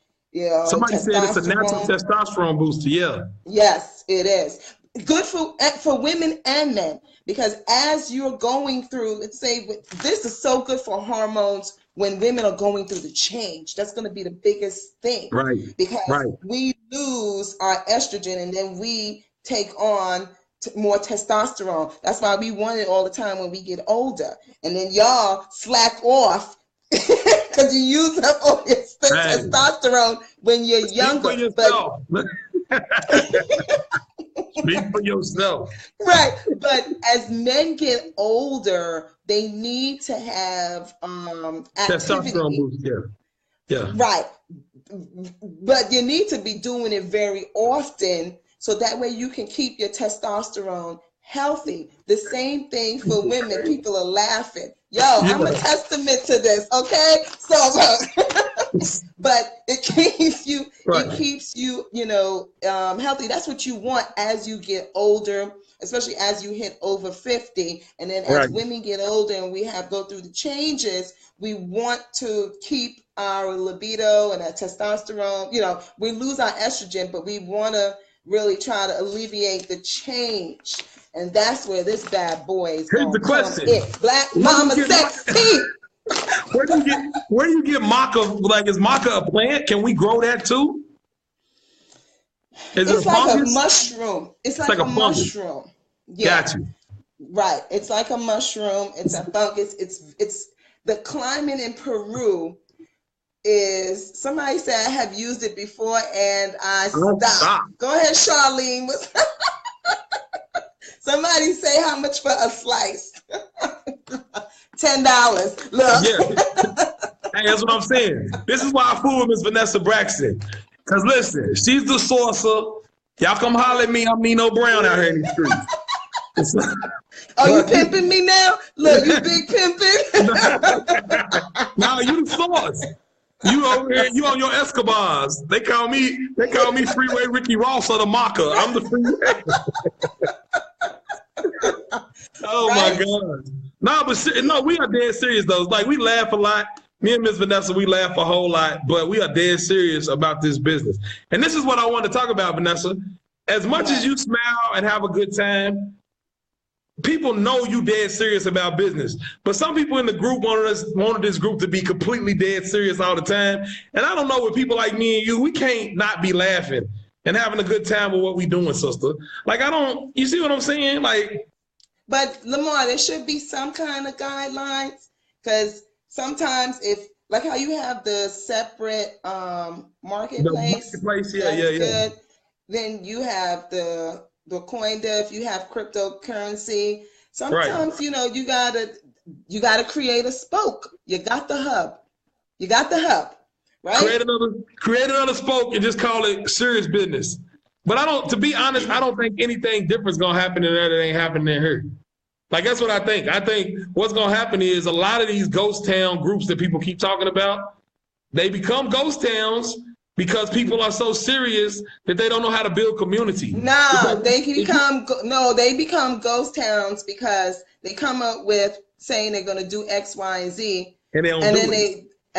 Somebody said it's a natural testosterone booster, Yes, it is. Good for women and men, because as you're going through, let's say, this is so good for hormones when women are going through the change. That's going to be the biggest thing. Right. Because we lose our estrogen and then we take on more testosterone. That's why we want it all the time when we get older. And then y'all slack off because you use up all your testosterone when you're younger. Speak for yourself. Right. But as men get older, they need to have testosterone boost, yeah. Right. But you need to be doing it very often so that way you can keep your testosterone healthy. The same thing for women. People are laughing. Yo, I'm a testament to this, okay? So, but it keeps you, healthy. That's what you want as you get older, especially as you hit over 50. And then as women get older and we go through the changes, we want to keep our libido and our testosterone. We lose our estrogen, but we want to really try to alleviate the change. And that's where this bad boy is. Here's the question. Black mama sex tea. Where do you get maca? Like, is maca a plant? Can we grow that too? It's like a mushroom. It's like a mushroom. Yeah. Got you. Right. It's like a mushroom. It's a fungus. It's the climate in Peru is, somebody said I have used it before and I stopped. Go ahead, Charlene. Somebody say how much for a slice? $10. Look. Yeah. Hey, that's what I'm saying. This is why I fool with Miss Vanessa Braxton. Because listen, she's the saucer. Y'all come holler at me. I'm Nino Brown out here in the streets. Oh, you pimping me now? Look, you big pimping. No, you the sauce. You over here, you on your Escobars. They call me Freeway Ricky Ross of the Maca. I'm the Freeway. Oh my God. No, we are dead serious though. It's like we laugh a lot. Me and Miss Vanessa, we laugh a whole lot, but we are dead serious about this business. And this is what I want to talk about, Vanessa. As much as you smile and have a good time, people know you dead serious about business. But some people in the group wanted this group to be completely dead serious all the time. And I don't know, with people like me and you, we can't not be laughing and having a good time with what we doing, sister. Like, you see what I'm saying? Like, but Lamar, there should be some kind of guidelines, because sometimes like how you have the separate marketplace, good. Then you have the Koinda, if you have cryptocurrency. Sometimes, you gotta create a spoke. You got the hub. Right? Create another spoke and just call it serious business. But to be honest, I don't think anything different is gonna happen in there that ain't happening in here. Like, that's what I think. I think what's gonna happen is a lot of these ghost town groups that people keep talking about, they become ghost towns because people are so serious that they don't know how to build community. They become ghost towns because they come up with saying they're gonna do X, Y, and Z, and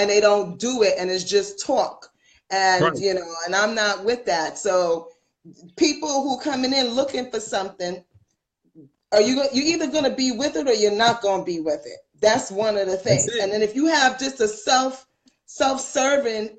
they don't do it, and it's just talk. And and I'm not with that. So people who coming in looking for something, you're either going to be with it or you're not going to be with it. That's one of the things. And then if you have just a self-serving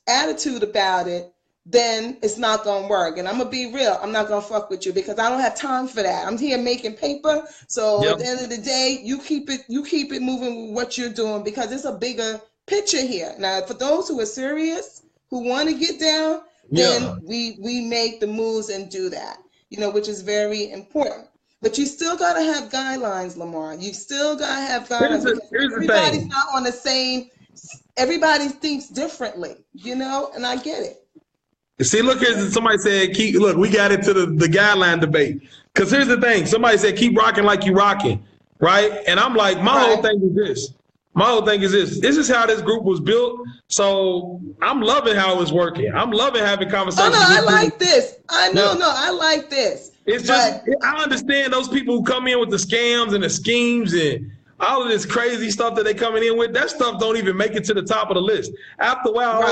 attitude about it, then it's not going to work. And I'm going to be real. I'm not going to fuck with you because I don't have time for that. I'm here making paper. So at the end of the day, you keep it moving with what you're doing, because it's a bigger picture here. Now, for those who are serious, who want to get down, then we make the moves and do that, which is very important. But you still got to have guidelines, Lamar. You still got to have guidelines. Everybody's not on the same. Everybody thinks differently, and I get it. See, look, here, somebody said, we got into the guideline debate. Because here's the thing. Somebody said, keep rocking like you rocking, right? And I'm like, my whole thing is this. This is how this group was built. So I'm loving how it's working. I'm loving having conversations. I like this. I like this. It's just, I understand those people who come in with the scams and the schemes and all of this crazy stuff that they coming in with. That stuff don't even make it to the top of the list. After a while, all of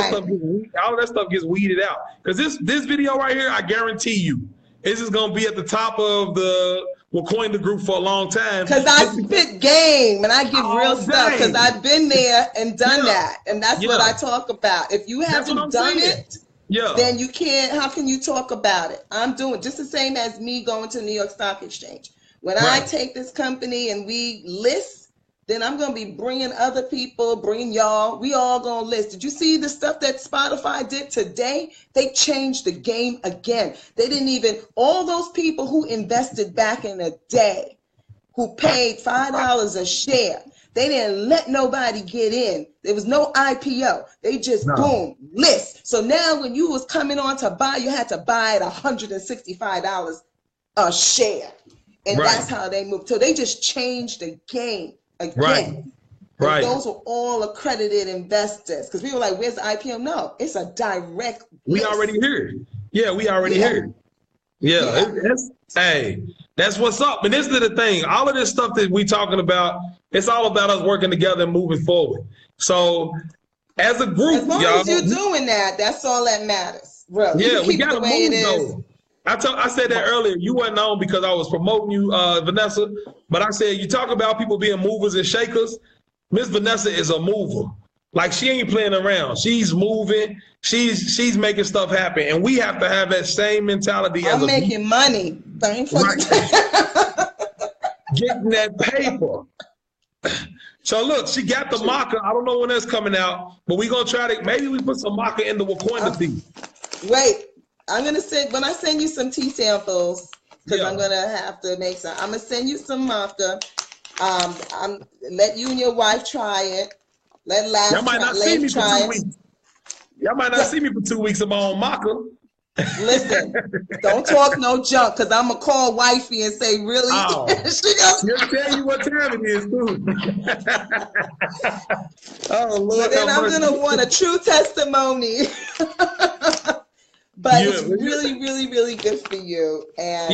that stuff gets weeded out. Because this video right here, I guarantee you, this is going to be at the top of the Koinda group for a long time. Because I spit game and I give real stuff, because I've been there and done that. And that's what I talk about. If you haven't done it, then you can't. How can you talk about it? I'm doing just the same as me going to New York Stock Exchange. When I take this company and we list, then I'm going to be bringing other people, bringing y'all. We all going to list. Did you see the stuff that Spotify did today? They changed the game again. They didn't even, all those people who invested back in the day, who paid $5 a share, they didn't let nobody get in. There was no IPO. They just, boom, list. So now when you was coming on to buy, you had to buy at $165 a share. And that's how they moved. So they just changed the game again. Those are all accredited investors. Because we were like, where's the IPO? No, it's a direct list. We already heard. Yeah, we already heard. That's what's up. And this is the thing. All of this stuff that we talking about, it's all about us working together and moving forward. So as a group, as long as you're doing that, that's all that matters. Really. Yeah, we got to move though. I said that earlier. You weren't on because I was promoting you, Vanessa. But I said, you talk about people being movers and shakers. Miss Vanessa is a mover. Like, she ain't playing around. She's moving. She's making stuff happen. And we have to have that same mentality. I'm making money. Getting that paper. So look, she got the maca. I don't know when that's coming out, but we're going to try to, maybe we put some maca in the Koinda thing. Wait. I'm gonna when I send you some tea samples, because I'm gonna have to make some. I'm gonna send you some maca. Let you and your wife try it. Y'all might not see me for 2 weeks. Y'all might not see me for 2 weeks of my own maca. Listen, don't talk no junk, because I'm gonna call wifey and say, really? She'll tell you what time it is too. Oh Lord! But then I'm gonna want a true testimony. But it's really, really, really good for you. And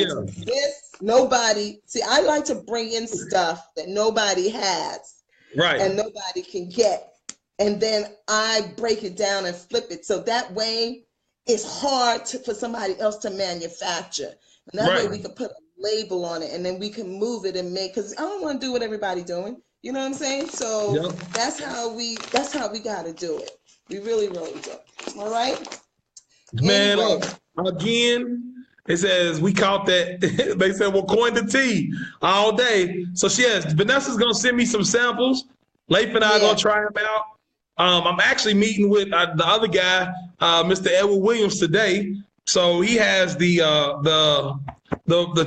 I like to bring in stuff that nobody has. And nobody can get. And then I break it down and flip it. So that way it's hard for somebody else to manufacture. And that way we can put a label on it, and then we can move it and make, because I don't want to do what everybody doing. You know what I'm saying? So that's how we got to do it. We really, really do. All right. Man, anyway. Again, it says we caught that. They said we'll coin the tea all day. So Vanessa's gonna send me some samples. Leif and I are gonna try them out. I'm actually meeting with the other guy, Mr. Edward Williams, today. So he has the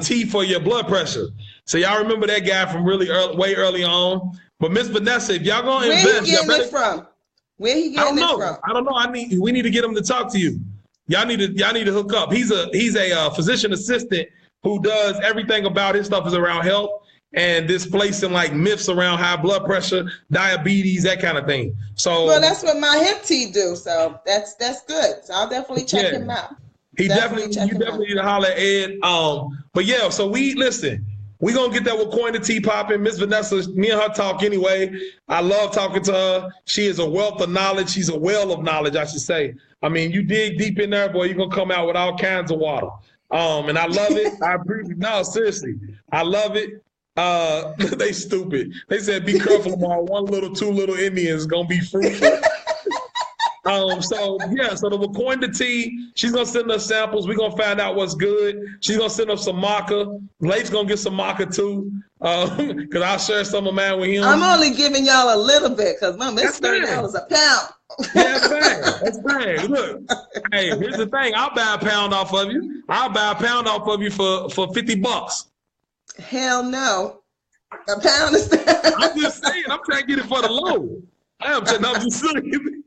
tea for your blood pressure. So y'all remember that guy from way early on. But Miss Vanessa, if y'all gonna invest, where he getting it from? Where he getting it from? I don't know. We need to get him to talk to you. Y'all need to hook up. He's a physician assistant who does everything about his stuff is around health and displacing like myths around high blood pressure, diabetes, that kind of thing. So well, that's what my hip tea do. So that's good. So I'll definitely check him out. You definitely need to holler at Ed. But yeah, so we gonna get that with Koinda tea popping. Miss Vanessa, me and her talk anyway. I love talking to her. She is a wealth of knowledge. She's a well of knowledge, I should say. I mean, you dig deep in there, boy, you're gonna come out with all kinds of water. And I love it. I appreciate. No, seriously, I love it. They stupid. They said be careful tomorrow. 1 little, 2 little Indians gonna be fruitful. So the Koinda tea, she's gonna send us samples. We're gonna find out what's good. She's gonna send us some maca. Leif's gonna get some maca too. Cause I'll share some of mine with him. I'm only giving y'all a little bit because it's $30 a pound. Yeah, that's fine. Look, hey, here's the thing. I'll buy a pound off of you. I'll buy a pound off of you for $50. Hell no. A pound is I'm just saying, I'm trying to get it for the low. I'm just saying.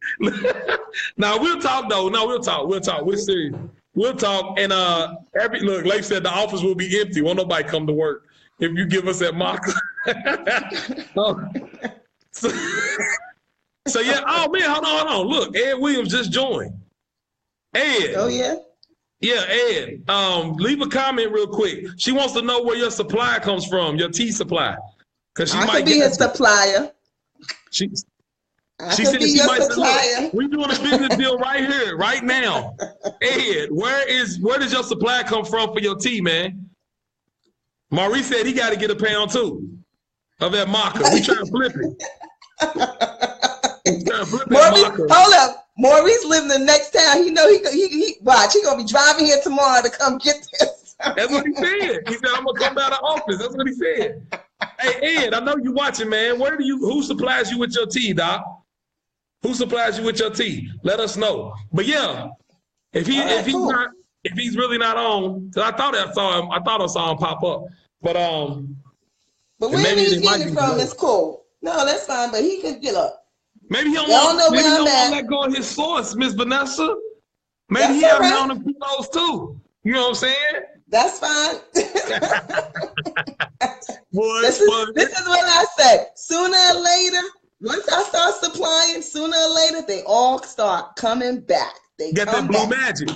Now we'll talk though. No, we'll talk. We're serious. We'll talk. And look, Leif said the office will be empty. Won't nobody come to work if you give us that maca. So yeah, oh man, hold on. Look, Ed Williams just joined. Ed. Oh yeah? Yeah, Ed. Leave a comment real quick. She wants to know where your supply comes from, your tea supply. Cause she might be a supplier. She said she might say, we're doing a business deal right here, right now. Ed, where does your supply come from for your tea, man? Maurice said he got to get a pound too of that maca. We trying to flip it. Maurice, hold up. Maurice lives in the next town. He know he watch. He gonna be driving here tomorrow to come get this. That's what he said. He said, I'm gonna come out of office. That's what he said. Hey Ed, I know you watching, man. Who supplies you with your tea, Doc? Who supplies you with your tea? Let us know. But yeah, if he's really not on, cause I thought I saw him pop up. But where he's getting it from is cool. No, that's fine. But he can get up. Maybe he don't want to let go of his source, Miss Vanessa. Maybe he has on the kilos too. You know what I'm saying? That's fine. This is what I said. Sooner or later, once I start supplying, sooner or later, they all start coming back. They got that blue magic.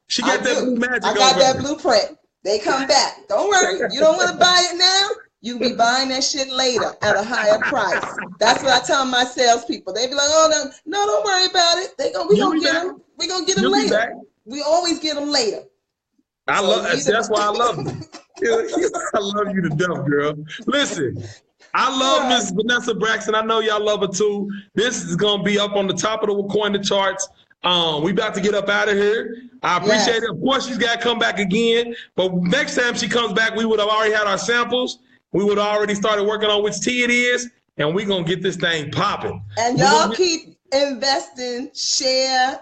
She got that blue magic. I got that blueprint. They come back. Don't worry. You don't want to buy it now? You be buying that shit later at a higher price. That's what I tell my salespeople. They be like, "Oh no, don't worry about it. We gonna get them. We gonna get them later. We always get them later." That's why I love you. I love you to death, girl. Listen, I love Miss Vanessa Braxton. I know y'all love her too. This is gonna be up on the top of the Koinda charts. We about to get up out of here. I appreciate it. Of course, she's got to come back again. But next time she comes back, we would have already had our samples. We would have already started working on which tea it is, and we're going to get this thing popping. And y'all keep investing, share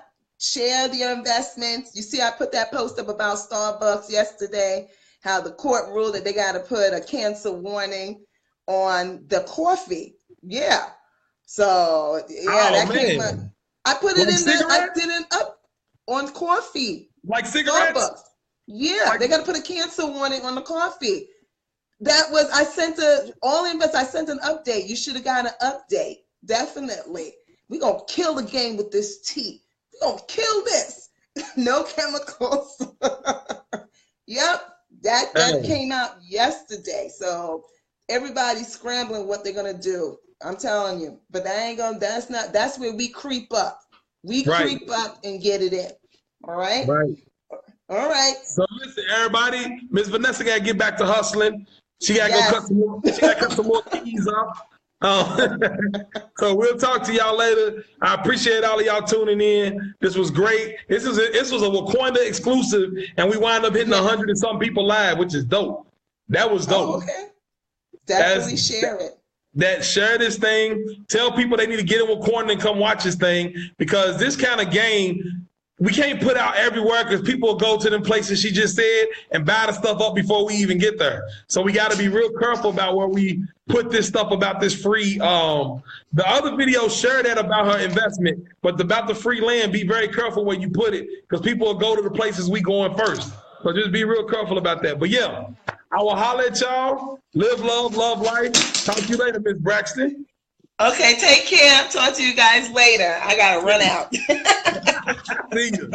your investments. You see, I put that post up about Starbucks yesterday, how the court ruled that they got to put a cancel warning on the coffee. Yeah. So, that came up. I put it in there. I did it up on coffee. Like cigarettes? Starbucks. Yeah, they got to put a cancel warning on the coffee. I sent an update. You should have got an update. Definitely. We're going to kill the game with this tea. We're going to kill this. No chemicals. Yep. That came out yesterday. So everybody's scrambling what they're going to do. I'm telling you. But that's where we creep up. We creep up and get it in. All right? Right. All right. So listen, everybody. Miss Vanessa got to get back to hustling. She got to go cut some more. She got to cut some more keys off. So we'll talk to y'all later. I appreciate all of y'all tuning in. This was great. This was a Koinda exclusive, and we wind up hitting 100 and some people live, which is dope. That was dope. Oh, okay. Definitely share it. Share this thing. Tell people they need to get in with Koinda and come watch this thing, because this kind of game we can't put out everywhere, because people will go to them places she just said and buy the stuff up before we even get there. So we got to be real careful about where we put this stuff about this free. The other video share that about her investment, but about the free land, be very careful where you put it, because people will go to the places we going first. So just be real careful about that. But yeah, I will holler at y'all. Live, love life. Talk to you later, Miss Braxton. Okay, take care. Talk to you guys later. I gotta run out. See you.